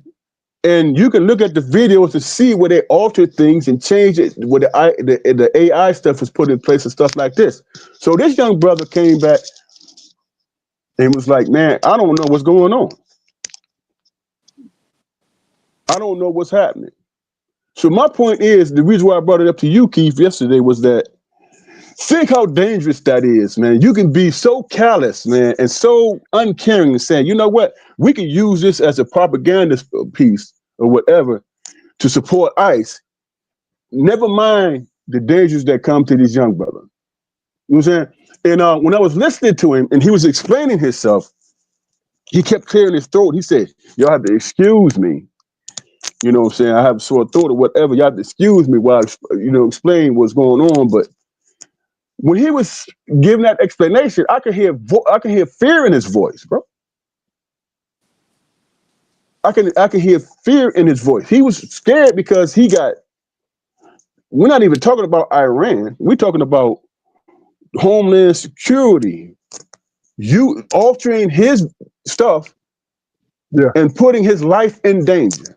And you can look at the videos to see where they altered things and changed it, where the AI stuff was put in place and stuff like this. So this young brother came back and was like, "Man, I don't know what's going on. I don't know what's happening." So my point is, the reason why I brought it up to you, Keith, yesterday was that think how dangerous that is, man. You can be so callous, man, and so uncaring and saying, "You know what? We can use this as a propaganda piece or whatever to support ICE. Never mind the dangers that come to this young brother." You know what I'm saying? And when I was listening to him and he was explaining himself, he kept clearing his throat. He said, "Y'all have to excuse me. You know what I'm saying? I have a sore throat or whatever. Y'all have to excuse me while I, explain what's going on." But when he was giving that explanation, I could hear fear in his voice, bro. I can hear fear in his voice. He was scared because we're not even talking about Iran. We're talking about Homeland Security. You altering his stuff, Yeah, and putting his life in danger.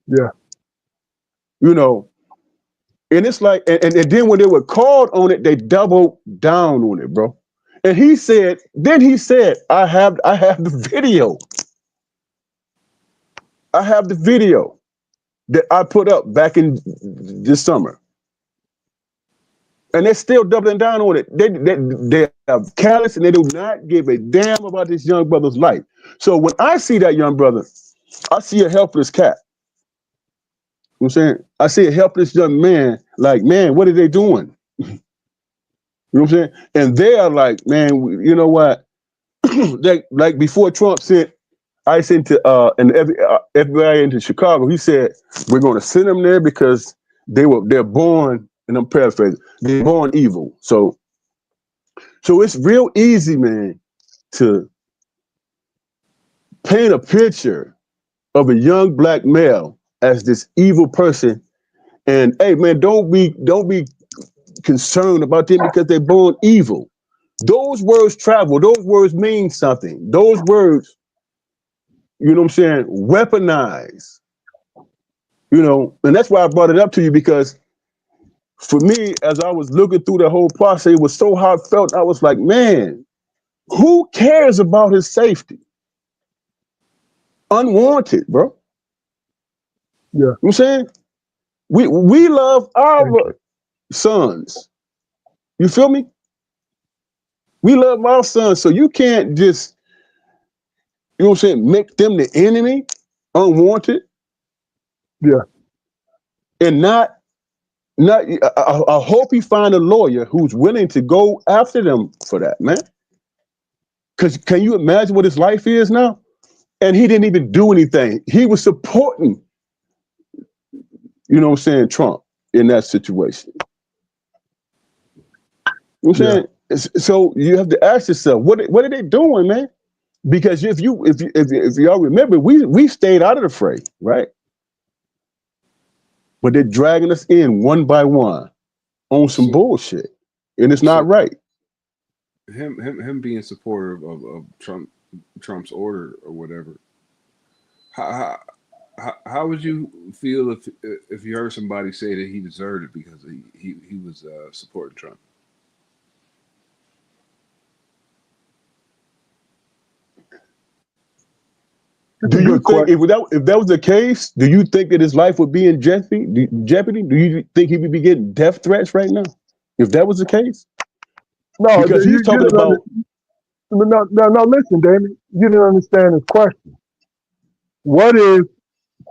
yeah. And it's like, and then when they were called on it, they doubled down on it, bro. And he said, I have the video. I have the video that I put up back in this summer. and they're still doubling down on it. They are callous and they do not give a damn about this young brother's life. So when I see that young brother, I see a helpless cat. You know what I'm saying? I see a helpless young man, like, man, what are they doing? You know what I'm saying? And they are like, man, you know what? like before Trump sent ICE into FBI into Chicago, he said, we're going to send them there because they're born, and I'm paraphrasing, they're born evil. So it's real easy, man, to paint a picture of a young black male as this evil person. And hey, man, don't be concerned about them because they're born evil. Those words travel. Those words mean something. Those words, you know what I'm saying, weaponize. You know, and that's why I brought it up to you, because for me, as I was looking through the whole process, it was so heartfelt. I was like, man, who cares about his safety? Unwanted, bro. Yeah. You know what I'm saying? We love our sons. You feel me? We love our sons. So you can't just, you know what I'm saying, make them the enemy, unwanted. Yeah. And not I hope he find a lawyer who's willing to go after them for that, man. Because can you imagine what his life is now? And he didn't even do anything. He was supporting, you know what I'm saying, Trump in that situation. You know what I'm saying? So you have to ask yourself, what are they doing, man? Because if y'all remember, we stayed out of the fray, right? But they're dragging us in one by one on some bullshit, and it's not right. Him being supportive of Trump's order or whatever. How would you feel if you heard somebody say that he deserved it because he was supporting Trump? Do you think if that was the case, do you think that his life would be in jeopardy? Do you think he would be getting death threats right now if that was the case? No, Because he's talking about. No, listen, Damon. You didn't understand his question. What if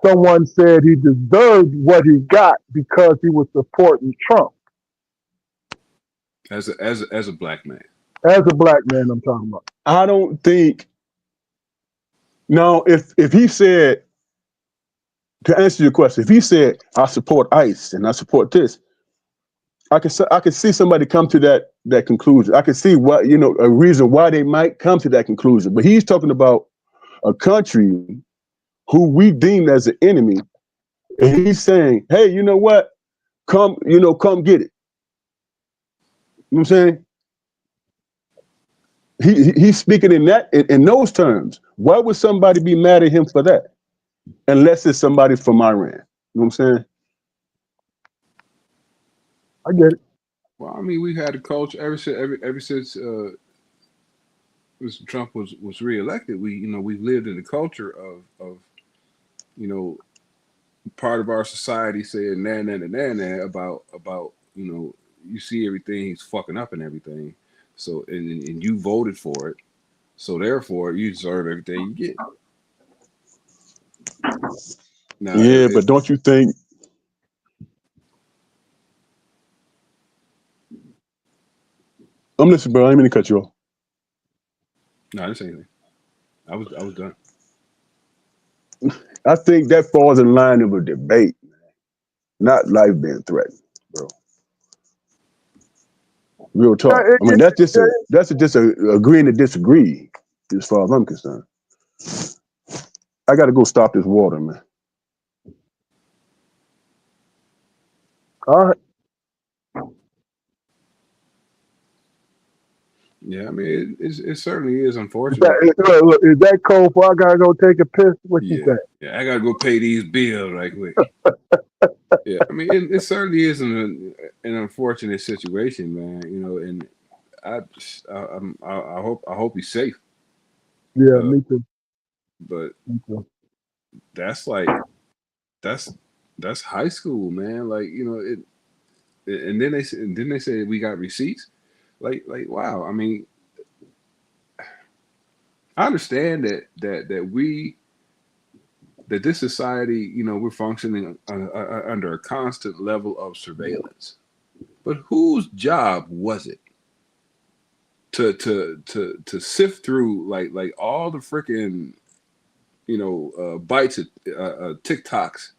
someone said he deserved what he got because he was supporting Trump? As a black man. As a black man, I'm talking about. I don't think. No, if he said, to answer your question, if he said, I support ICE and I support this, I could see somebody come to that conclusion. I could see what, you know, a reason why they might come to that conclusion. But he's talking about a country who we deem as an enemy, and he's saying, hey, you know what? Come get it. You know what I'm saying? He's speaking in those terms. Why would somebody be mad at him for that? Unless it's somebody from Iran. You know what I'm saying? I get it. Well, I mean, we've had a culture ever since Mr. Trump was reelected. We've lived in a culture of part of our society saying nah about you see everything he's fucking up and everything. So and you voted for it. So therefore you deserve everything you get. Now, yeah, but don't you think? I'm listening, bro. I didn't mean to cut you off. No, this ain't anything. I was done. I think that falls in line of a debate, man. Not life being threatened, bro. Real talk. I mean, that's just agreeing to disagree, as far as I'm concerned. I got to go stop this water, man. All right. Yeah, I mean, it certainly is unfortunate. Is that cold for I gotta go take a piss? What you think? Yeah, I gotta go pay these bills right quick. Yeah, I mean, it certainly is an unfortunate situation, man. You know, and I hope he's safe. Yeah, me too. But Me too. that's like that's high school, man. Like, you know, and then they say we got receipts. Like wow. I mean, I understand that this society, we're functioning under a constant level of surveillance. But whose job was it to sift through like all the freaking bites of TikToks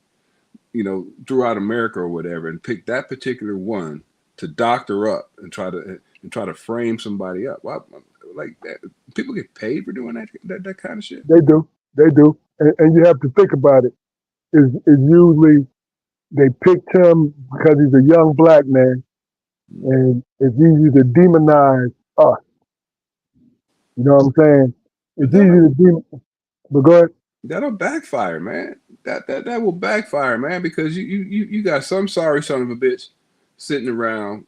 throughout America or whatever, and pick that particular one to doctor up and try to frame somebody up? Well, like that, people get paid for doing that kind of shit. They do. They do. And you have to think about it. Is usually they picked him because he's a young black man, and it's easy to demonize us. You know what I'm saying? But It's easy to demonize. But go ahead. that'll backfire, man. That will backfire, man, because you got some sorry son of a bitch sitting around,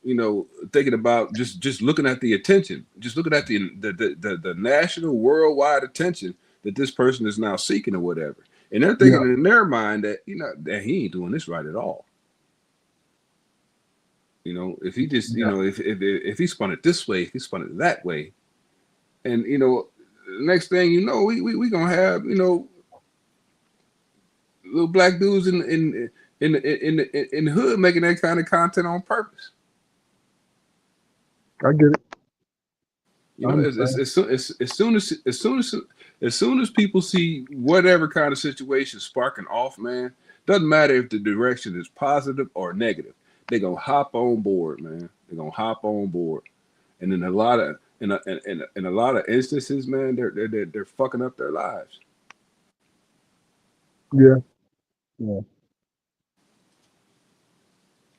thinking about just looking at the attention, just looking at the national worldwide attention that this person is now seeking or whatever, and they're thinking Yeah. in their mind that that he ain't doing this right at all. If he just Yeah. if he spun it this way, if he spun it that way, and the next thing you know, we gonna have little black dudes in the hood making that kind of content on purpose. I get it. I As, understand. as soon as people see whatever kind of situation sparking off, man, doesn't matter if the direction is positive or negative, they gonna hop on board, man. They're gonna hop on board, and in a lot of in a lot of instances, man, they're fucking up their lives. Yeah. Yeah.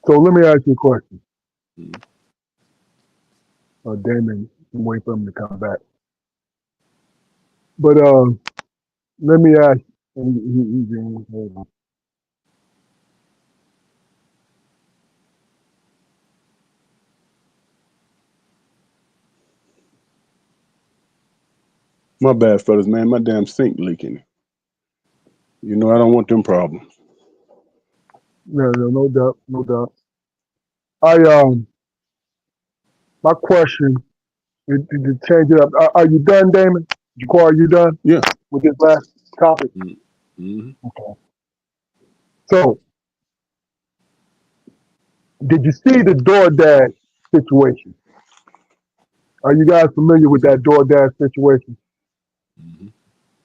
So let me ask you a question. Mhm. Damon, wait for him to come back. But let me ask. Hold on. My bad, fellas, man. My damn sink leaking. I don't want them problems. No doubt, no doubt. My question to change it up. Are you done, Damon? Jaquar, are you done Yeah. with this last topic? Mm-hmm. Okay. So, did you see the DoorDash situation? Are you guys familiar with that DoorDash situation? Mm-hmm.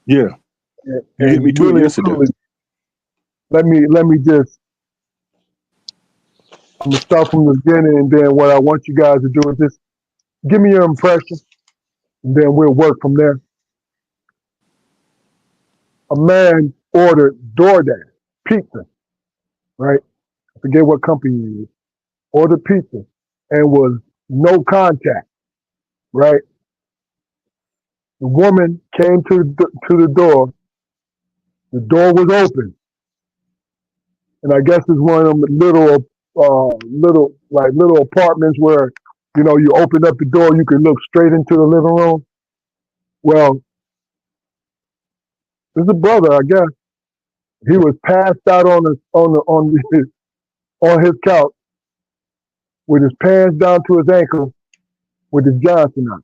Yeah. You hit me And to it really, and yesterday. truly, let me just. I'm gonna start from the beginning, and then what I want you guys to do is just give me your impression, and then we'll work from there. A man ordered DoorDash pizza, right? I forget what company it is. Ordered pizza, and was no contact, right? The woman came to the door. The door was open, and I guess it's one of them little apartments where you open up the door, you can look straight into the living room. Well, there's a brother, I guess. He was passed out on his couch with his pants down to his ankle with his Johnson on.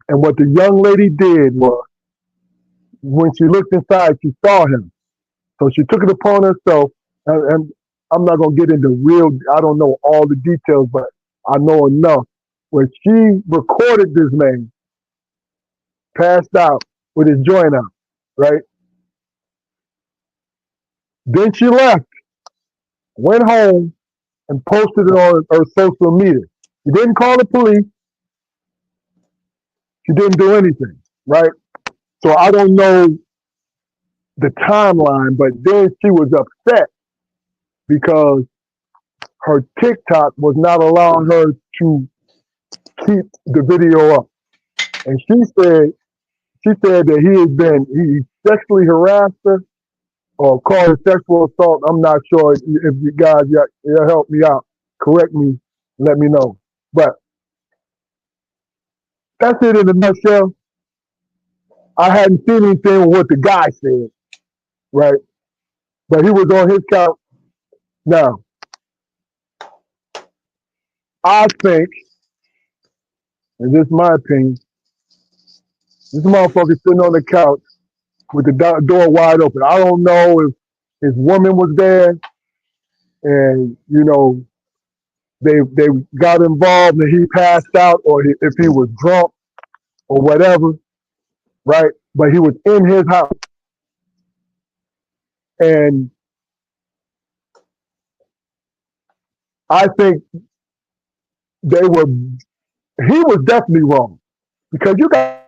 And what the young lady did was, when she looked inside, she saw him. So she took it upon herself, and I'm not gonna get into I don't know all the details, but I know enough. When she recorded this man passed out with his joint out, right? Then she left, went home, and posted it on her social media. She didn't call the police. She didn't do anything, right? So I don't know the timeline, but then she was upset because her TikTok was not allowing her to keep the video up. And she said that he sexually harassed her or called it sexual assault. I'm not sure if you guys you'll help me out, correct me, let me know. But that's it in a nutshell. I hadn't seen anything with what the guy said, right? But he was on his couch. Now, I think, and this is my opinion, this motherfucker sitting on the couch with the door wide open. I don't know if his woman was there and, they got involved and he passed out or if he was drunk or whatever, right? But he was in his house. And I think he was definitely wrong because you got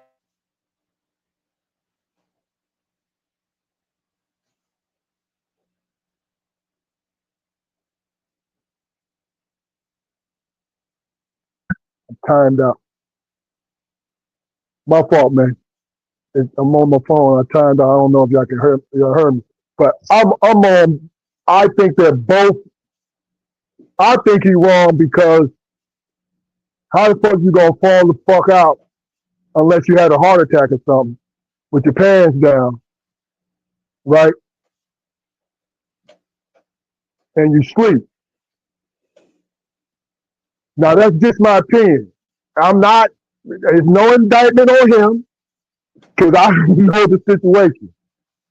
timed out. My fault, man. I'm on my phone. I timed out. I don't know if y'all can hear me, but I'm on. I think they're both. I think he's wrong because how the fuck you gonna fall the fuck out unless you had a heart attack or something with your pants down, right? And you sleep. Now that's just my opinion. I'm not. There's no indictment on him because I know the situation.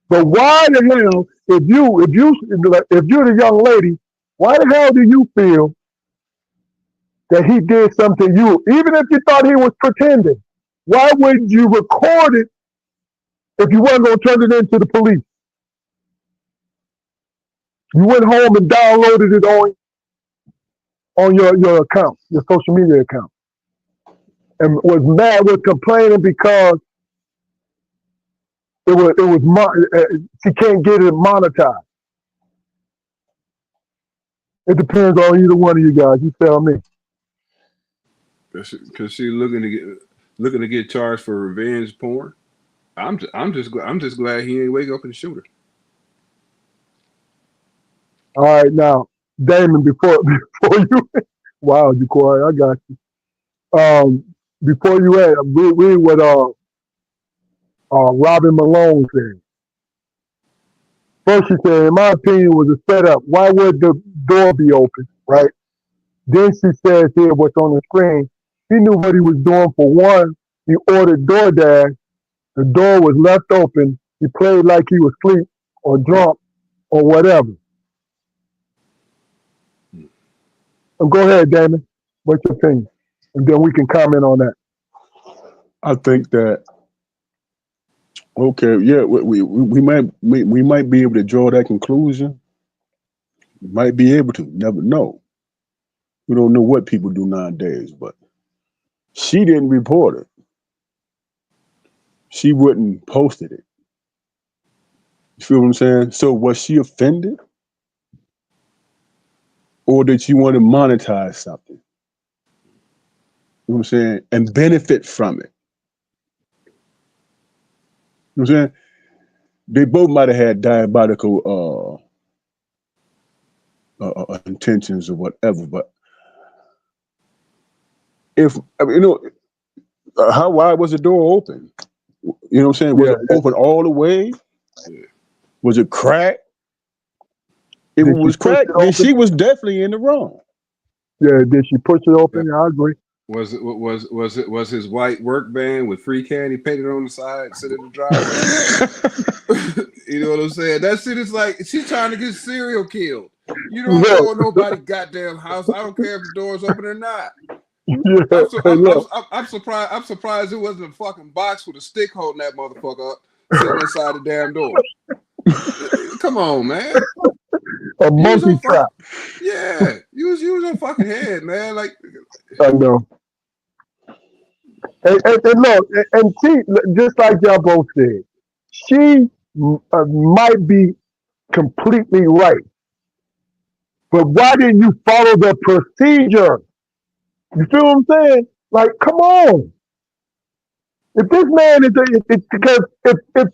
But why the hell, if you're the young lady, why the hell do you feel that he did something to you, even if you thought he was pretending? Why wouldn't you record it if you weren't going to turn it into the police? You went home and downloaded it on your account, your social media account, and was complaining because she can't get it monetized. It depends on either one of you guys. You tell me. Because she looking to get charged for revenge porn. I'm just glad he didn't wake up and shoot her. All right, now, Damon, before you, wow, you quiet. I got you. Before you read what Robin Malone said. First, she said, in my opinion, was a setup. Why would the door be open, right? Then she says here, what's on the screen. He knew what he was doing. For one, he ordered DoorDash. The door was left open. He played like he was asleep or drunk or whatever. Go ahead, Damon. What's your opinion? And then we can comment on that. I think that okay, yeah, we might be able to draw that conclusion. We might be able to. Never know. We don't know what people do nowadays, but she didn't report it. She wouldn't posted it. You feel what I'm saying? So was she offended? Or did she want to monetize something? You know what I'm saying? And benefit from it. You know what I'm saying? They both might have had diabolical intentions or whatever, but how wide was the door open? You know what I'm saying? Was it open all the way? Yeah. Was it cracked? If it was cracked, then she was definitely in the wrong. Yeah, did she push it open? Yeah, I agree. Was his white work van with free candy painted on the side, sitting in the driveway? You know what I'm saying? That shit is like she's trying to get serial killed. You don't go in nobody's goddamn house. I don't care if the door's open or not. Yeah, I'm surprised. I'm surprised it wasn't a fucking box with a stick holding that motherfucker up, sitting inside the damn door. Come on, man. A monkey trap. Yeah, use your fucking head, man. Like I know. And look, and she, just like y'all both said, she might be completely right. But why didn't you follow the procedure? You feel what I'm saying? Like, come on. If this man is, because if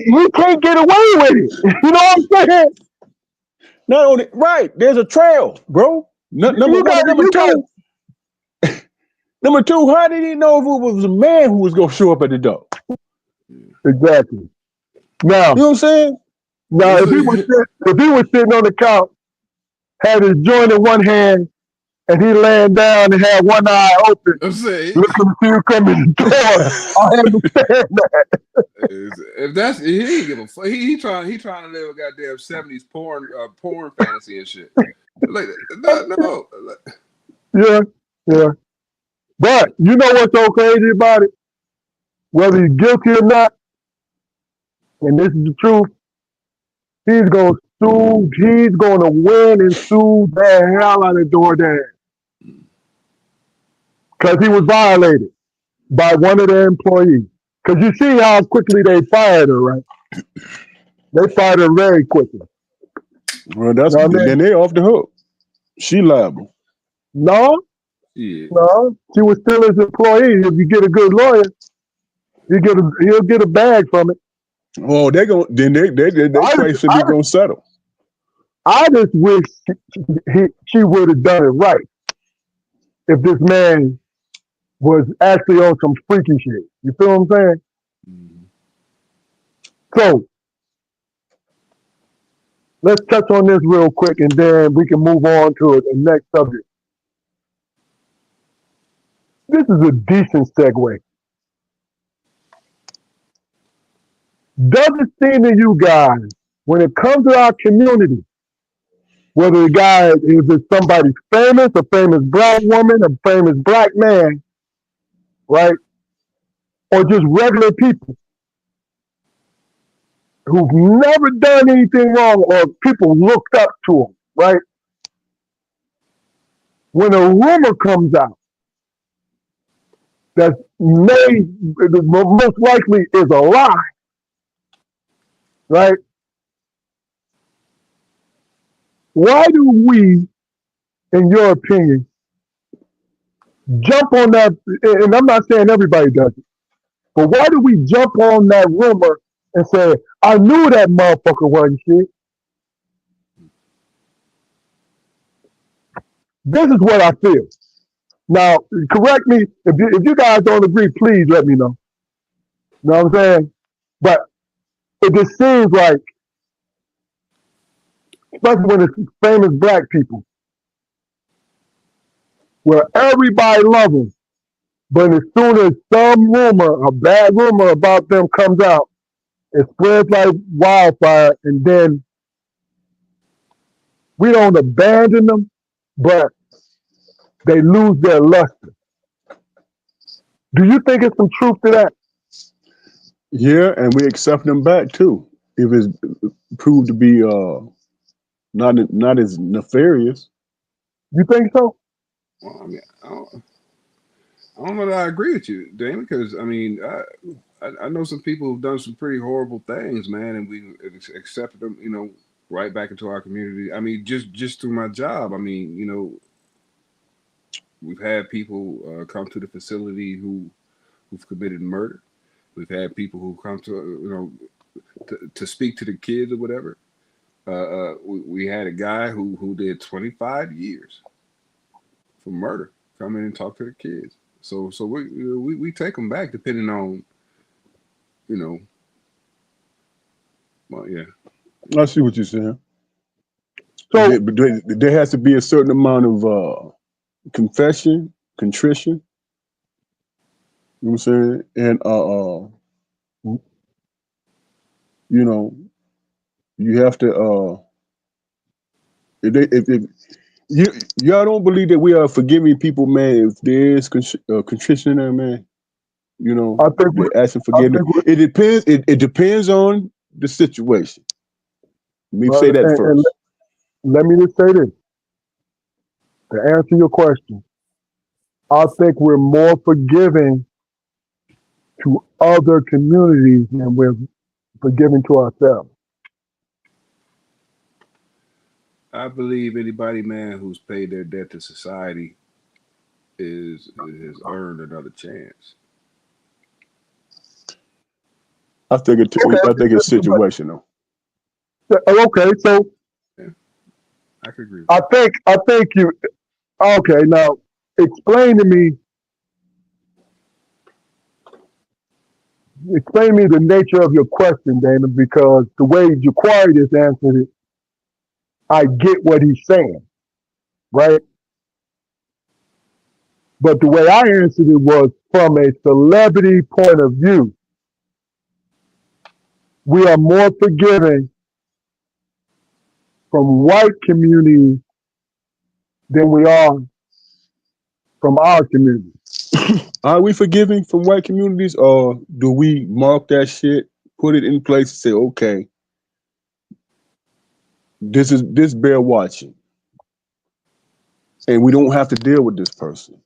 he can't get away with it. You know what I'm saying? Not only right, there's a trail, bro. Number two. Number two, how did he know if it was a man who was gonna show up at the door? Exactly. Now, you know what I'm saying? Now, if he was sitting on the couch had his joint in one hand, and he laying down and had one eye open, I'm saying, looking to see who come in the door. I understand that. if that's he ain't give a fuck. He trying to live a goddamn 70s porn fantasy and shit. Like no. Yeah, yeah. But you know what's so crazy about it? Whether he's guilty or not, and this is the truth, he's gonna sue. He's gonna win and sue the hell out of DoorDash because he was violated by one of their employees. Because you see how quickly they fired her, right? They fired her very quickly. Well, that's Know what I mean? then they off the hook. She liable. No, Yeah. no, she was still his employee. If you get a good lawyer, he'll get a bag from it. Oh, they going then they probably should be gonna settle. I just wish she would have done it right. If this man was actually on some freaky shit, you feel what I'm saying? Mhm. So let's touch on this real quick, and then we can move on to the next subject. This is a decent segue. Does it seem to you guys, when it comes to our community, whether the guy is somebody famous, a famous black woman, a famous black man, right, or just regular people who've never done anything wrong, or people looked up to them, right? When a rumor comes out that most likely is a lie, right? Why do we, in your opinion, jump on that? And I'm not saying everybody does it, but why do we jump on that rumor and say, I knew that motherfucker wasn't shit? This is what I feel. Now, correct me if you guys don't agree. Please let me know. You know what I'm saying? But it just seems like, especially when it's famous black people, where everybody loves them, but as soon as some rumor, a bad rumor about them comes out, it spreads like wildfire, and then we don't abandon them, but they lose their luster. Do you think it's some truth to that? Yeah, and we accept them back too if it's proved to be not as nefarious. You think so? Well, I mean, I don't know that I agree with you, Damon, because I mean, I know some people who've done some pretty horrible things, man, and we accepted them, right back into our community. I mean, just through my job. I mean, we've had people come to the facility who've committed murder. We've had people who come to to speak to the kids or whatever. We had a guy who did 25 years for murder come in and talk to the kids. So we take them back depending on well, yeah. I see what you're saying. So But there has to be a certain amount of confession, contrition. You know what I'm saying? And you have to if y'all don't believe that we are forgiving people, man, if there is contrition in there, man, I think we, they're asking I forgiveness. think we, It depends. It depends on the situation. Let me say brother, that and first. let me just say this to answer your question. I think we're more forgiving to other communities than we're forgiving to ourselves. I believe anybody, man, who's paid their debt to society has earned another chance. I think it's situational. Okay, so Yeah, I could agree with I think you. Okay, now explain to me. Explain to me the nature of your question, Dana, because the way Jaquarius answered it, I get what he's saying. right? But the way I answered it was from a celebrity point of view. We are more forgiving from white communities than we are from our community. Are we forgiving from white communities, or do we mark that shit, put it in place, and say, okay, this bear watching, and we don't have to deal with this person?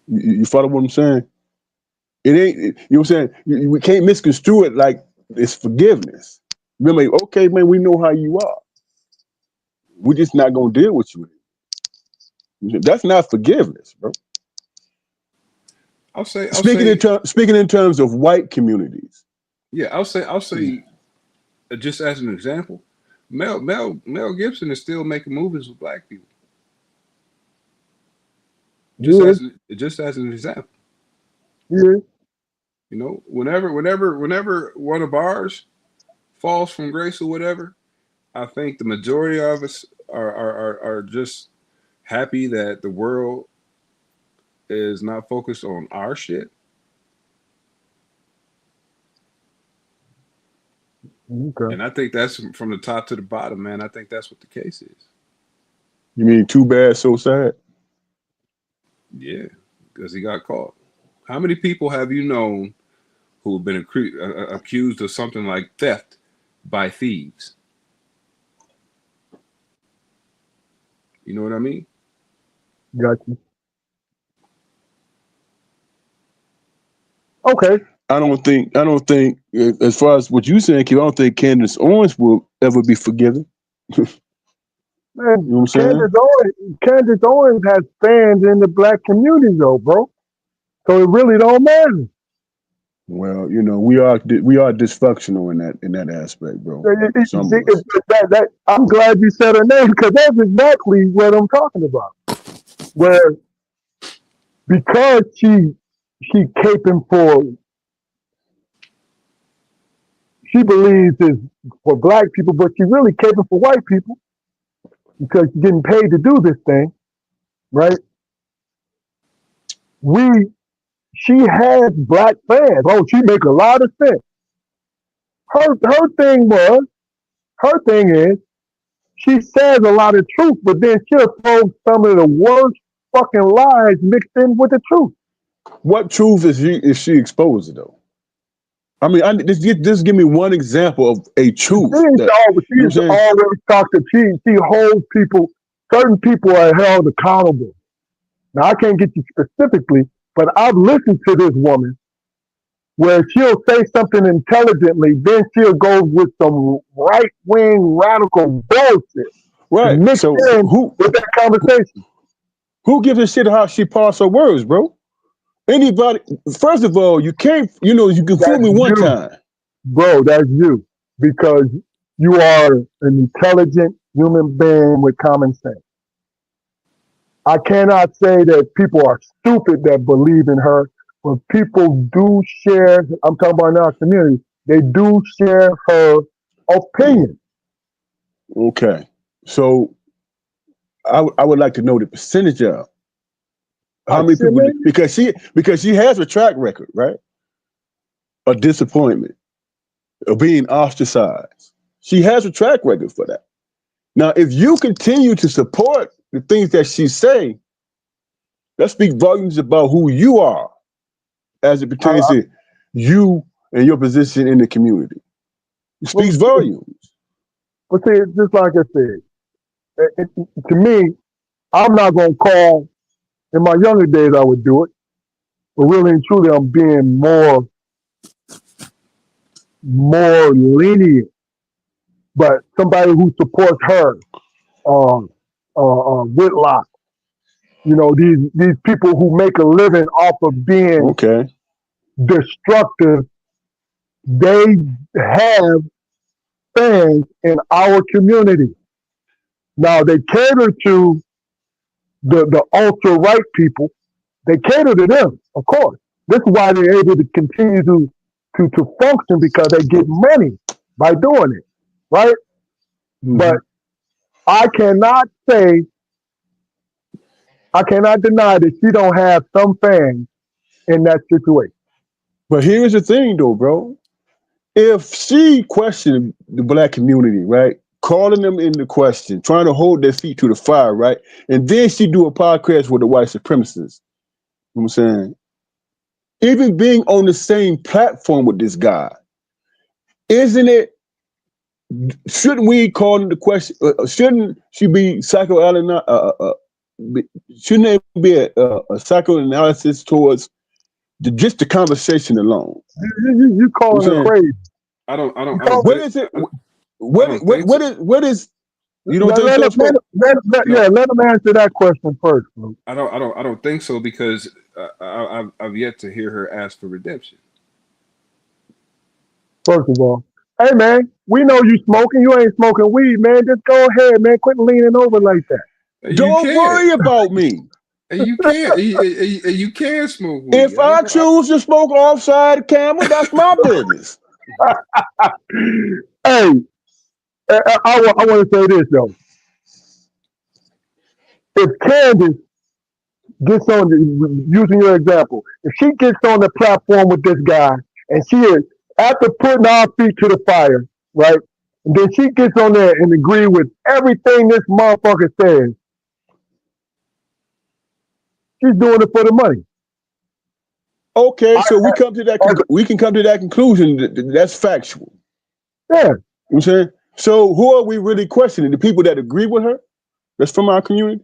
You follow what I'm saying? It ain't, you know what I'm saying? We can't misconstrue it like it's forgiveness. Remember, okay, man, we know how you are. We're just not gonna deal with you. That's not forgiveness, bro. I'll say, Speaking in terms of white communities. yeah, I'll say, just as an example, Mel Gibson is still making movies with black people. Yeah, Just as an example, yeah. you know, whenever one of ours falls from grace or whatever, I think the majority of us are just happy that the world is not focused on our shit. Okay. And I think that's from the top to the bottom, man. I think that's what the case is. You mean too bad, so sad? Yeah, because he got caught. How many people have you known who have been accused of something like theft by thieves? You know what I mean? Got you. Okay. I don't think, as far as what you saying, Q, I don't think Candace Owens will ever be forgiven. Man, You know what I'm saying? Candace Owens has fans in the black community though, bro. So it really don't matter. Well, you know, we are dysfunctional in that aspect, bro. Some of us. I'm glad you said her name because that's exactly what I'm talking about. Where because she caping for, she believes is for black people, but she really caping for white people because she's getting paid to do this thing, right? She has black fans. Oh, she make a lot of sense. Her thing is she says a lot of truth, but then she'll throw some of the worst fucking lies mixed in with the truth. What truth is she exposing though? I mean, just give me one example of a truth. She's always talked to she holds people, certain people are held accountable. Now I can't get you specifically, but I've listened to this woman where she'll say something intelligently, then she'll go with some right-wing radical bullshit. Right. Mixed So in with that conversation. Who gives a shit how she parse her words, bro? Anybody? First of all, you can't. You know, you can fool me one time, bro. That's you because you are an intelligent human being with common sense. I cannot say that people are stupid that believe in her, but people do share. I'm talking about in our community. They do share her opinion. Okay, so I would like to know the percentage of how many people, because she has a track record, right? A disappointment, of being ostracized. She has a track record for that. Now, if you continue to support the things that she say, that speaks volumes about who you are as it pertains to you and your position in the community. It speaks volumes. But see, just like I said, to me, I'm not going to call, in my younger days I would do it, but really and truly I'm being more lenient. But somebody who supports her, Whitlock, you know, these people who make a living off of being destructive, they have fans in our community. Now they cater to the ultra right people. They cater to them, of course. This is why they're able to continue to function because they get money by doing it, right? Mm-hmm. But I cannot say, I cannot deny that she don't have some fans in that situation. But here's the thing, though, bro. If she questioned the black community, right, calling them into question, trying to hold their feet to the fire, right, and then she do a podcast with the white supremacists, you know what I'm saying? Even being on the same platform with this guy, isn't it? Shouldn't we call into question? Shouldn't she be psychoanalysis? Shouldn't there be a psychoanalysis towards just the conversation alone? You calling her crazy? I don't. What is it? What is? You don't think so? Let him answer that question first, Luke. I don't think so because I've yet to hear her ask for redemption. First of all, hey man, we know you smoking. You ain't smoking weed, man. Just go ahead, man. Quit leaning over like that. Don't worry about me. And you can't. You can smoke weed. If I choose to smoke offside the camera, that's my business. Hey, I want to say this though. If Candace gets on, using your example, if she gets on the platform with this guy and she is, after putting our feet to the fire, right? And then she gets on there and agree with everything this motherfucker says. She's doing it for the money. Okay, so we come to that. We can come to that conclusion. That's factual. Yeah. You know what I'm saying? So who are we really questioning? The people that agree with her? That's from our community?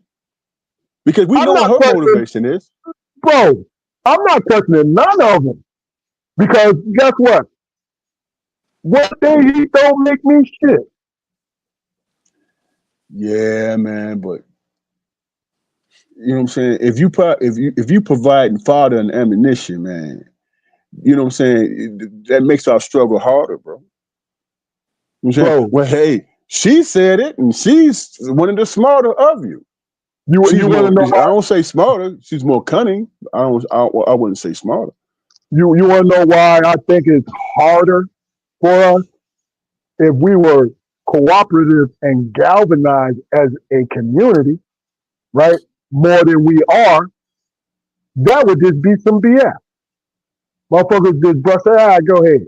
Because we know what her motivation is. Bro, I'm not questioning none of them. Because guess what? One thing he don't make me shit. Yeah, man, but you know what I'm saying? If you provide fodder and ammunition, man, you know what I'm saying? That makes our struggle harder, bro. You know what I'm saying? Well, hey, she said it, and she's one of the smarter of you. You want to know? I don't say smarter. She's more cunning. I wouldn't say smarter. You want to know why I think it's harder for us if we were cooperative and galvanized as a community, right? More than we are. That would just be some BS. Motherfuckers just brush their eye, go ahead.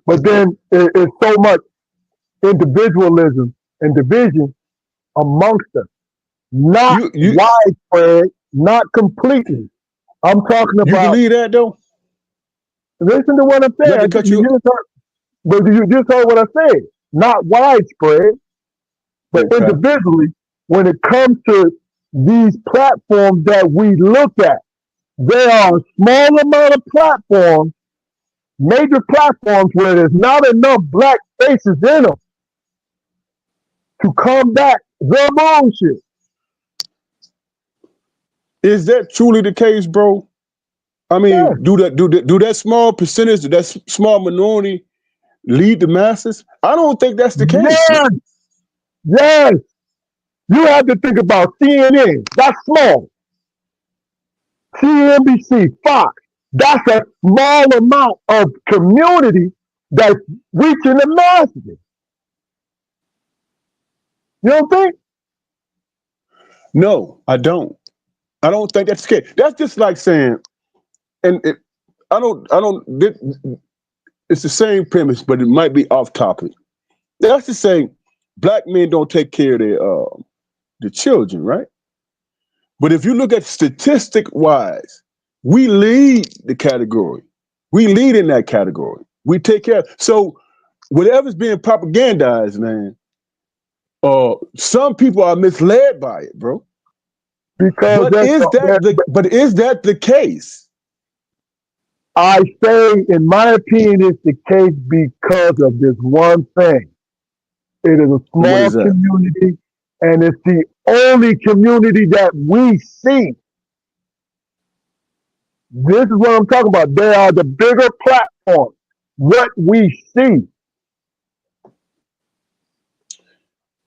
But then it's so much individualism and division amongst us. Not widespread, not completely. I'm talking about. You believe that though? Listen to what I'm saying. You just heard what I said. Not widespread, but individually, when it comes to these platforms that we look at, there are a small amount of platforms, major platforms, where there's not enough black faces in them to combat the bullshit. Is that truly the case, bro? I mean, yeah. do that small percentage, that small minority lead the masses? I don't think that's the case. Yes. You have to think about CNN. That's small. CNBC, Fox. That's a small amount of community that's reaching the masses. You don't think? No, I don't. I don't think that's the case. That's just like saying, it's the same premise, but it might be off topic. That's just saying black men don't take care of the children, right? But if you look at statistic wise, we lead the category. We lead in that category. We take care. So whatever's being propagandized, man, some people are misled by it, bro. Because but is that the case? I say, in my opinion, it's the case because of this one thing. It is a small community, and it's the only community that we see. This is what I'm talking about. They are the bigger platforms. What we see.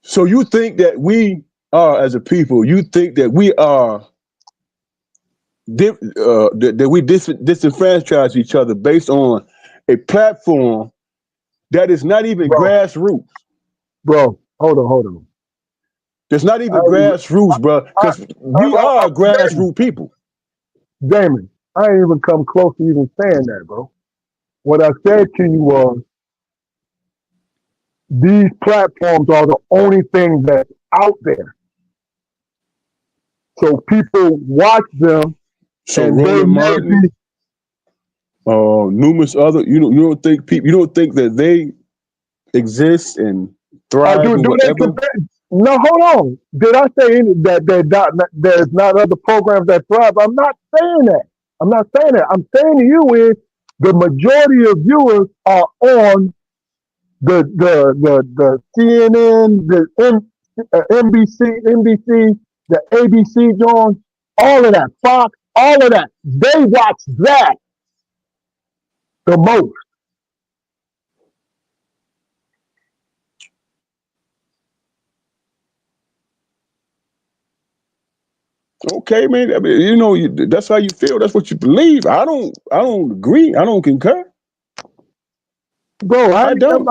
So you think that we are, as a people, you think that we are that we disenfranchise each other based on a platform that is not even grassroots. Bro, hold on. There's not even I, grassroots, bro, because we are grassroots people. Damon, I ain't even come close to even saying that, bro. What I said to you was these platforms are the only thing that's out there. So people watch them So and they Roland may Martin, be, numerous other, you don't think people, you don't think that they exist and thrive and do they whatever? compare? No, hold on. Did I say that there's not other programs that thrive? I'm not saying that. I'm not saying that. I'm saying to you is the majority of viewers are on the CNN, NBC, the ABC joints, all of that, Fox, all of that. They watch that the most. Okay, man. I mean, that's how you feel. That's what you believe. I don't agree. I don't concur. Bro, I don't.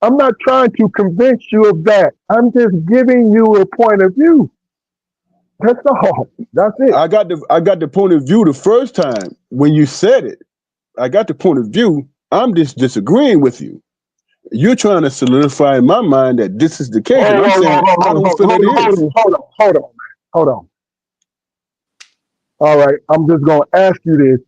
I'm not trying to convince you of that. I'm just giving you a point of view. That's all. That's it. I got the point of view the first time when you said it. I got the point of view. I'm just disagreeing with you. You're trying to solidify in my mind that this is the case, and I'm saying I don't feel it is. Hold on, man. Hold on. All right, I'm just gonna ask you this.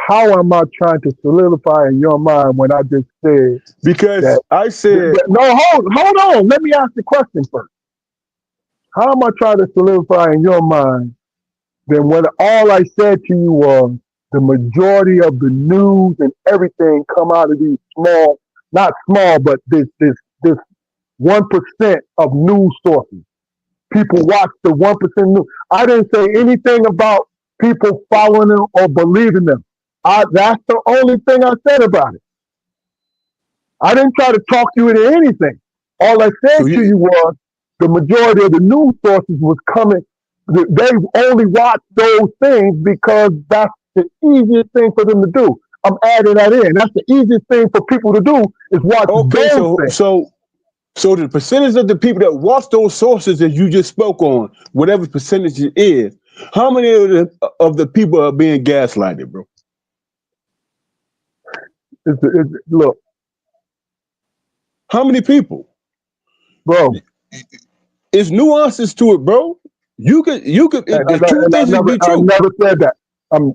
How am I trying to solidify in your mind when I just said Because that? I said, No, hold on. Let me ask the question first. How am I trying to solidify in your mind then when all I said to you was the majority of the news and everything come out of these small, not small, but this 1% of news sources. People watch the 1% news. I didn't say anything about people following them or believing them. That's the only thing I said about it. I didn't try to talk you into anything. All I said so to you, you was the majority of the news sources was coming. They only watch those things because that's the easiest thing for them to do. I'm adding that in. That's the easiest thing for people to do is watch okay, those things. so the percentage of the people that watch those sources that you just spoke on, whatever percentage it is, how many of the people are being gaslighted, bro? Look, How many people? bro, It's nuances to it, bro. You could. The two things can be I true. never said that.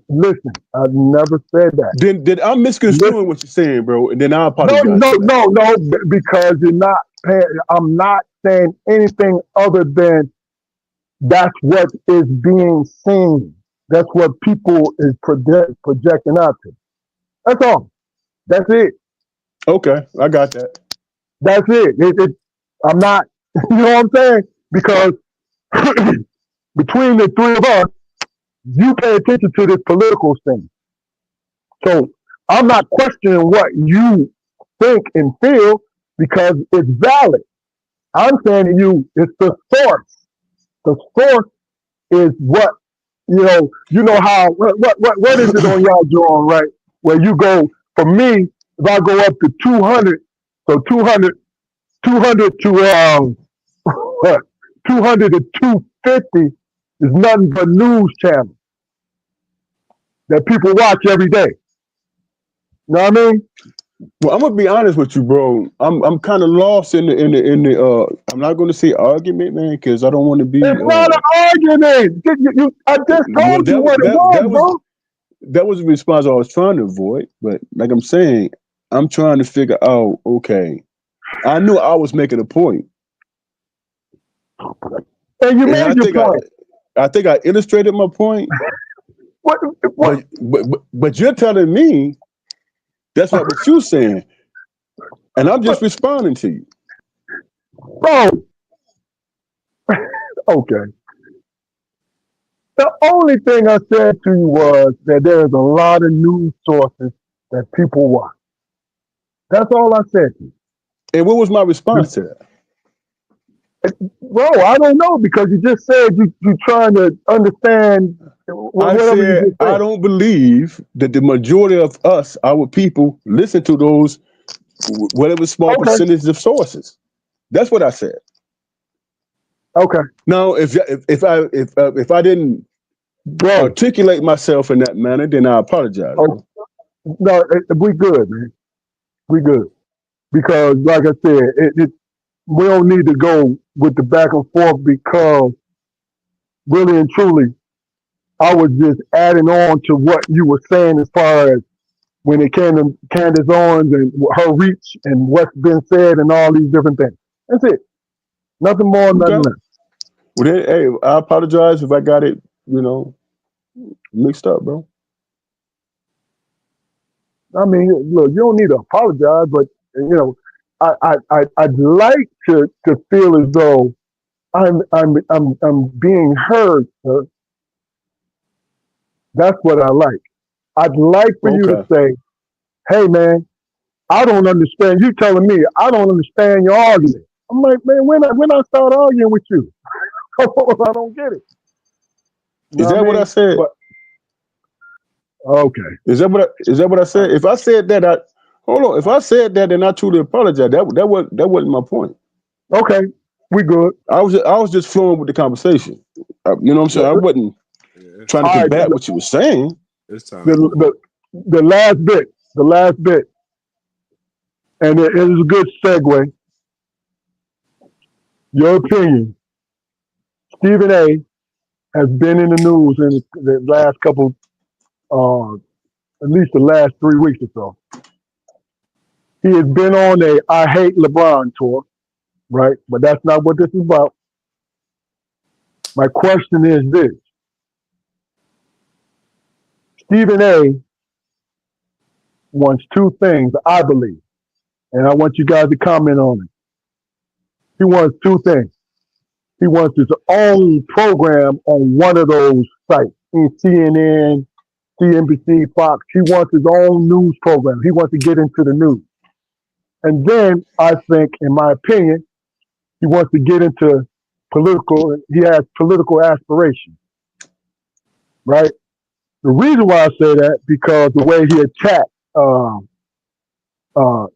Listen, I never said that. Then I'm misconstruing Listen, what you're saying, bro, and then I no, apologize no, for that. no, no, because you're not paying. I'm not saying anything other than that's what is being seen. That's what people is projecting out to. That's all. That's it. Okay, I got that. That's it. I'm not, you know what I'm saying? Because between the three of us, you pay attention to this political thing. So I'm not questioning what you think and feel because it's valid. I'm saying to you, it's the source. The source is what you know how what is it on y'all drawing, right? Where you go, for me, if I go up to 200, so 200 to what? 200 to 250 is nothing but news channels that people watch every day. You know what I mean? Well, I'm gonna be honest with you, bro. I'm kind of lost in the. I'm not gonna say argument, man, because I don't want to be. It's not an argument. I just Well, told you what it was, bro. that was the response I was trying to avoid. But like I'm saying, I'm trying to figure out. Okay, I knew I was making a point, And you and made your point. I think I illustrated my point. What? But you're telling me that's not what you're saying, and I'm just responding to you. Bro, okay. The only thing I said to you was that there's a lot of news sources that people watch. That's all I said to you. And what was my response to that? Bro, I don't know because you just said you're trying to understand I whatever you said just I said. don't believe that the majority of us, our people, listen to those whatever small Okay. percentage of sources. That's what I said. Okay. Now, if I didn't Bro. articulate myself in that manner, then I apologize. Oh, no, we good, man. We good. Because, like I said, we don't need to go with the back and forth because really and truly, I was just adding on to what you were saying as far as when it came to Candace Owens and her reach and what's been said and all these different things. That's it. Nothing more, nothing Okay. less. Well, then, hey, I apologize if I got it, mixed up, bro. I mean, look, you don't need to apologize, but I'd like to feel as though I'm being heard. That's what I like. I'd like for you to Okay. say, "Hey, man, I don't understand." You telling me I don't understand your argument. I'm like, man, when I start arguing with you, I don't get it. You Is know that what I mean? said? But okay, Is that what I said? If I said that, hold on. If I said that, then I truly apologize. That wasn't my point. okay, we good. I was just flowing with the conversation. You know what I'm saying? I wasn't Yeah, trying to All right, combat what you were saying. it's time to move on. the last bit, and it is a good segue. Your opinion. Stephen A. has been in the news in the last couple, at least the last 3 weeks or so. He has been on a I Hate LeBron tour, right? But that's not what this is about. My question is this. Stephen A. wants two things, I believe, and I want you guys to comment on it. He wants two things. He wants his own program on one of those sites, in CNN, CNBC, Fox. He wants his own news program. He wants to get into the news. And then I think, in my opinion, he wants to get into political. He has political aspirations, right? The reason why I say that because the way he attacked uh,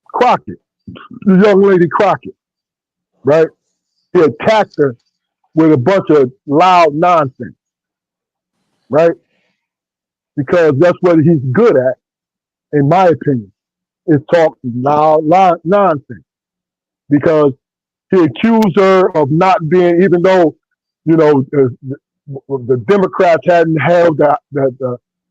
Crockett, the young lady Crockett, right? He attacked her with a bunch of loud nonsense, right? Because that's what he's good at, in my opinion, is talk loud nonsense. Because he accused her of not being, even though, you know, the Democrats hadn't held the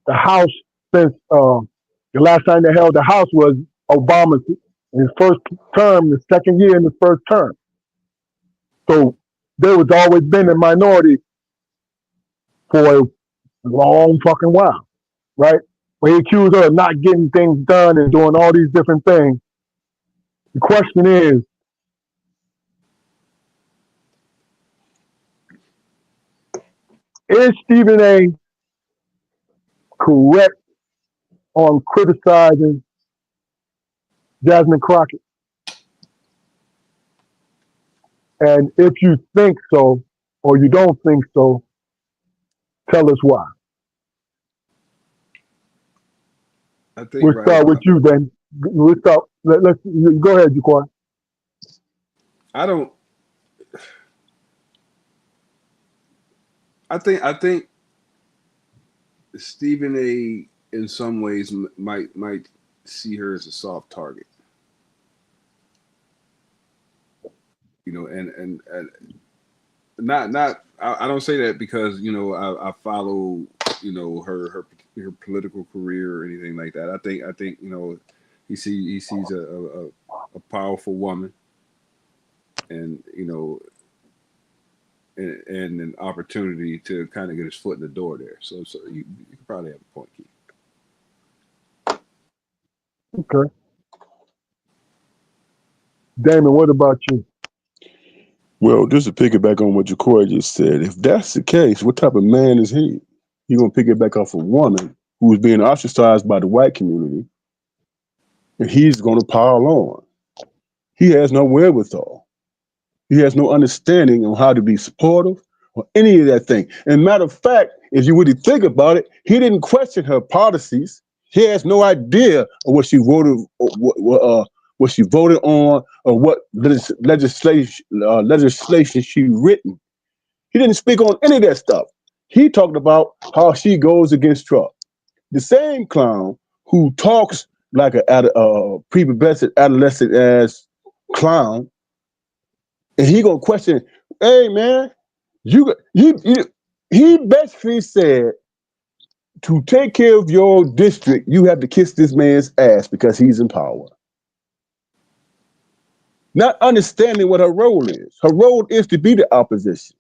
House since the last time they held the House was Obama's in his first term, the second year in his first term. So there was always been a minority for a long fucking while, right? When he accused her of not getting things done and doing all these different things, the question is Stephen A. correct on criticizing Jasmine Crockett? And if you think so, or you don't think so, tell us why. I think We'll right start now, with you then. We'll start. Let's go ahead, Jaquan. I don't. I think Stephen A. in some ways might see her as a soft target. You know, and not I don't say that because I follow her political career or anything like that. I think he sees a powerful woman, and and an opportunity to kind of get his foot in the door there. So you could probably have a point, Keith. Okay. Damon, what about you? Well, just to piggyback on what Jacory just said, if that's the case, what type of man is he? He gonna pick it back off a woman who's being ostracized by the white community, and he's gonna pile on. He has no wherewithal. He has no understanding on how to be supportive or any of that thing. And matter of fact, if you really think about it, he didn't question her policies. He has no idea of what she voted, what she voted on, or what legislation she written. He didn't speak on any of that stuff. He talked about how she goes against Trump. The same clown who talks like a prepubescent adolescent ass clown, and he gonna question, hey man, he basically said, to take care of your district, you have to kiss this man's ass because he's in power. Not understanding what her role is. Her role is to be the opposition.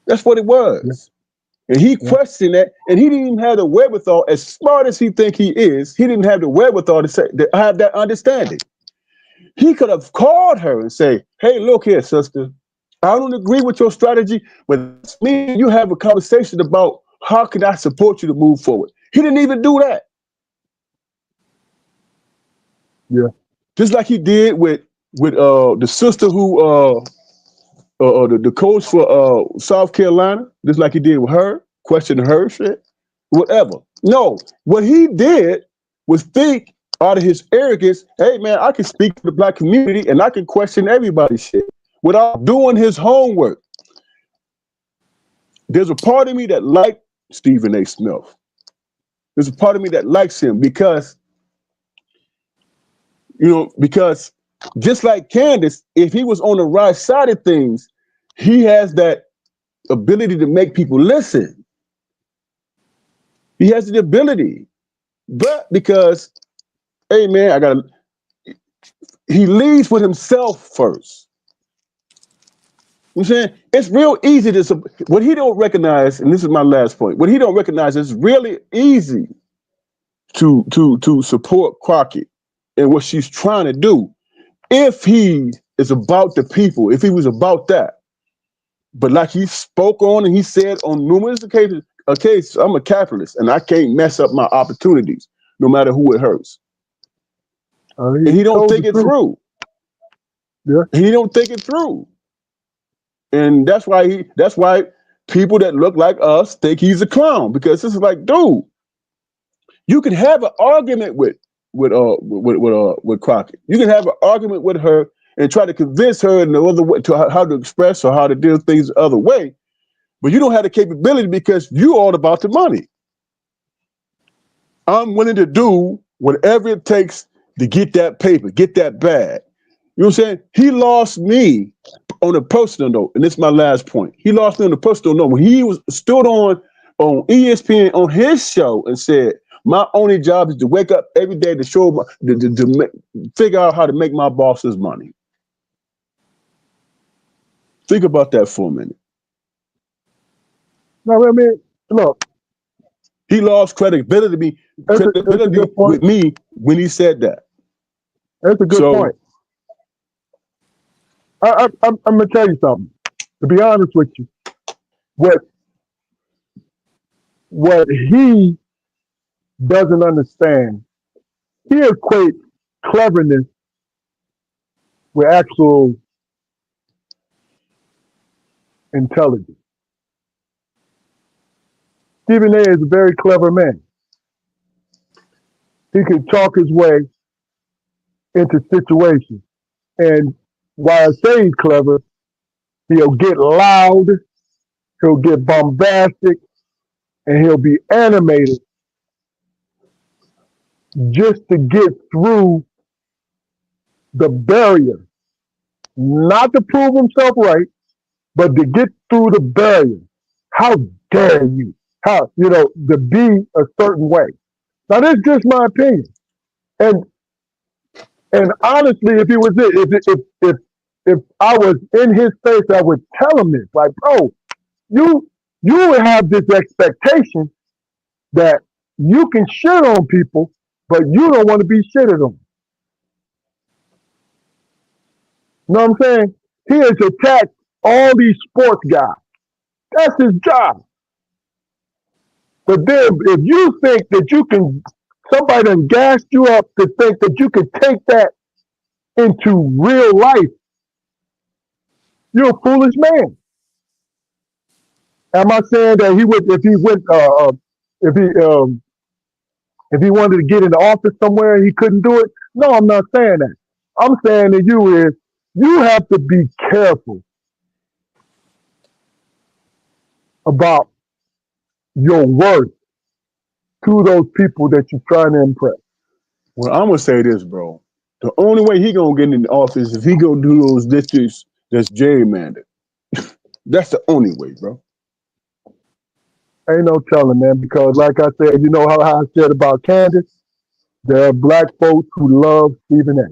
That's what it was. And he questioned that, and he didn't even have the wherewithal, as smart as he think he is, he didn't have the wherewithal to have that understanding. He could have called her and say, hey, look here, sister, I don't agree with your strategy, but me and you have a conversation about how can I support you to move forward. He didn't even do that. Yeah. Just like he did with the sister who the coach for South Carolina, just like he did with her, questioning her shit, whatever. No, what he did was think out of his arrogance, hey man, I can speak to the black community and I can question everybody's shit without doing his homework. There's a part of me that liked Stephen A. Smith. There's a part of me that likes him because just like Candace, if he was on the right side of things, he has that ability to make people listen. He has the ability. But because, hey man, he leads with himself first. You know what I'm saying? It's real easy what he don't recognize, and this is my last point, what he don't recognize is really easy to support Crockett and what she's trying to do if he is about the people, if he was about that. But like he spoke on and he said on numerous occasions, I'm a capitalist and I can't mess up my opportunities, no matter who it hurts. And he don't think it through. Yeah. He don't think it through. And that's why people that look like us think he's a clown, because this is like, dude, you can have an argument with Crockett. You can have an argument with her and try to convince her in the other way to how to express or how to do things the other way. But you don't have the capability because you're all about the money. I'm willing to do whatever it takes to get that paper, get that bag. You know what I'm saying? He lost me on a personal note, and this is my last point. He lost me on a personal note when he stood on ESPN on his show and said, my only job is to wake up every day to show figure out how to make my bosses money. Think about that for a minute. No, I mean, look. He lost credibility with me when he said that. That's a good point. I'm going to tell you something. To be honest with you, what he doesn't understand, he equates cleverness with actual intelligence. Stephen A. is a very clever man. He can talk his way into situations. And while I say he's clever, he'll get loud, he'll get bombastic, and he'll be animated just to get through the barrier. Not to prove himself right, but to get through the barrier. How dare you? How, to be a certain way. Now, this is just my opinion. And honestly, if he was if I was in his face, I would tell him this. Like, bro, you would have this expectation that you can shit on people, but you don't want to be shitted on. You know what I'm saying? He has attacked all these sports guys. That's his job. But then if you think that somebody done gassed you up to think that you could take that into real life, you're a foolish man. Am I saying that if he wanted to get in the office somewhere, he couldn't do it? No, I'm not saying that. I'm saying to you is you have to be careful about your worth to those people that you're trying to impress. Well, I'm gonna say this, bro. The only way he gonna get in the office is if he go do those districts that's gerrymandered. That's the only way, bro. Ain't no telling, man, because like I said, you know how I said about Candace? There are black folks who love Stephen A.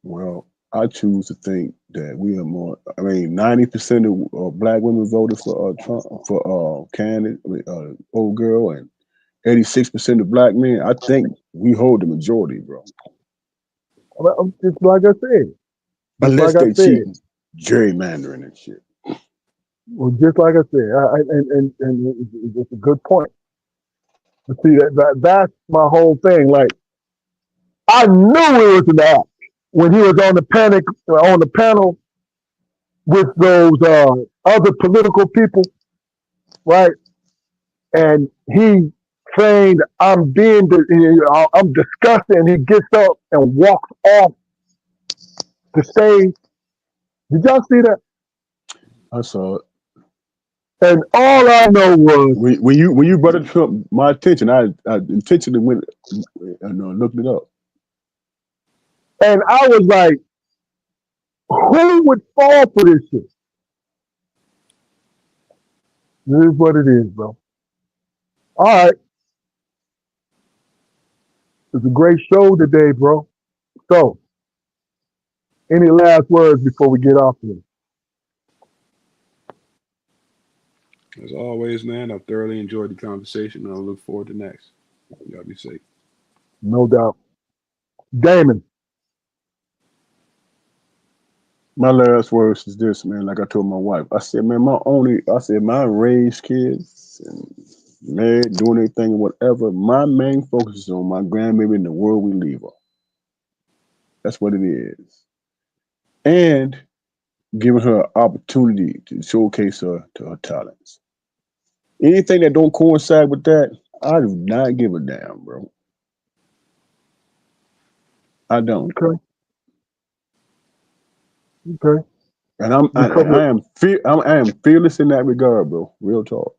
Well, I choose to think that we are more. I mean, 90% of black women voted for Trump for Candace, old girl, and 86% of black men. I think we hold the majority, bro. Well, just like I said. Just Unless like I they said. cheating, gerrymandering and shit. Well, just like I said. And it's a good point. But see, that's my whole thing. Like, I knew it was an act when he was on the panel with those other political people, right? And he saying, I'm disgusted, and he gets up and walks off the stage. Did y'all see that? I saw it. And all I know was, When you brought it to my attention, I intentionally went and looked it up. and I was like, who would fall for this shit? This is what it is, bro. All right. It's a great show today, bro. So, any last words before we get off here? As always, man, I've thoroughly enjoyed the conversation, and I look forward to next. Y'all be safe. No doubt. Damon. My last words is this, man. Like I told my wife, I said, man, I raised kids and married, doing anything, whatever. My main focus is on my grandbaby and the world we leave her. That's what it is. And giving her an opportunity to showcase her to her talents. Anything that don't coincide with that, I do not give a damn, bro. I don't. Okay. And I am fearless in that regard, bro. Real talk.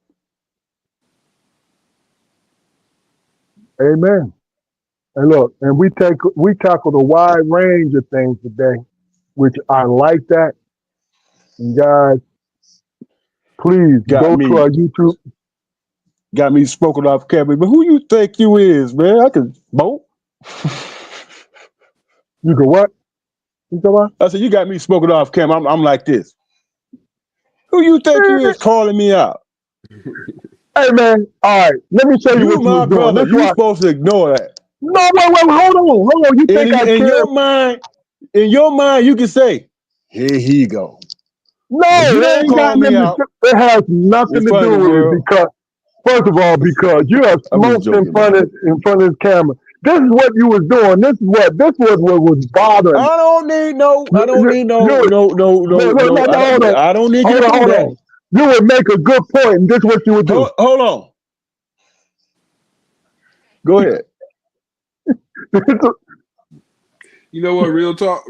Amen. And look, and we tackled a wide range of things today, which I like that. And guys, please go to our YouTube. Got me spoken off camera, but who you think you is, man? I can vote. You can what? You can what? I said, you got me spoken off camera. I'm like this. Who you think you is calling me out? Hey, man. All right. Let me show you what you my was doing. brother. You supposed to ignore that. No, wait. Hold on. You think I care? In your mind, you can say, here he go. No, you don't call me out. It has nothing to do with it because, first of all, because you have smoked in front of this camera. This is what you was doing. This was what was bothering me. I don't need no. I don't need no. I don't need you to do that. You would make a good point, and this is what you would do. Hold on. Go ahead. You know what? Real talk,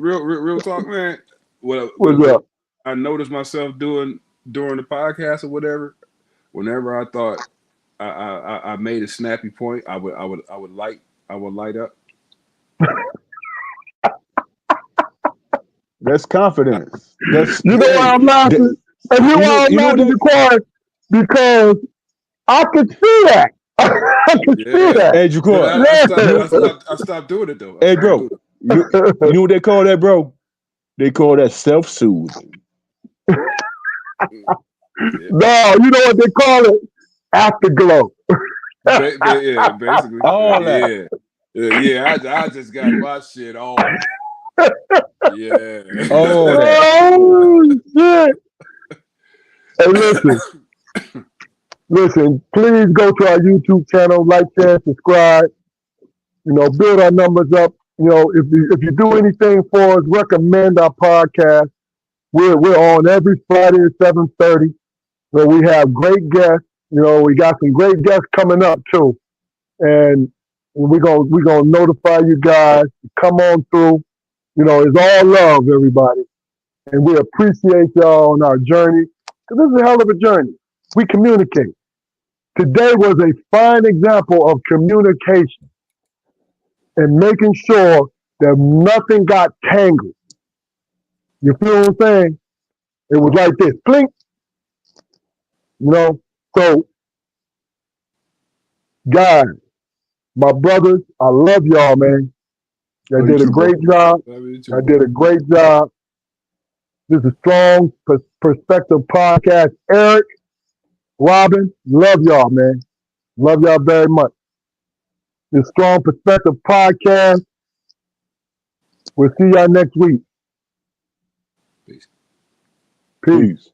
man. What's up? I noticed myself doing during the podcast or whatever. Whenever I thought I made a snappy point, I would light up. That's confidence. You know why I'm laughing? And you know why I'm laughing, Jaquan? Because I could see that. I could see that. Hey, Jaquan. I stopped doing it though. Hey, bro. You know what they call that, bro? They call that self-soothing. No, you know what they call it? Afterglow. Yeah, basically. All that. Yeah. I just got my shit on. Yeah. Oh shit! Hey, listen. Please go to our YouTube channel, like, share, subscribe. You know, build our numbers up. You know, if you do anything for us, recommend our podcast. We're on every Friday at 7:30. So we have great guests. You know, we got some great guests coming up too. And And we gonna notify you guys to come on through. You know, it's all love, everybody. And we appreciate y'all on our journey. Because this is a hell of a journey. We communicate. Today was a fine example of communication and making sure that nothing got tangled. You feel what I'm saying? It was like this, blink, you know. So, guys, my brothers, I love y'all, man. Y'all Love you did a too, bro. great job. Love you too, Y'all bro. did a great job. This is a strong perspective podcast. Eric, Robin, love y'all, man. Love y'all very much. This strong perspective podcast. We'll see y'all next week. Peace. Peace. Peace.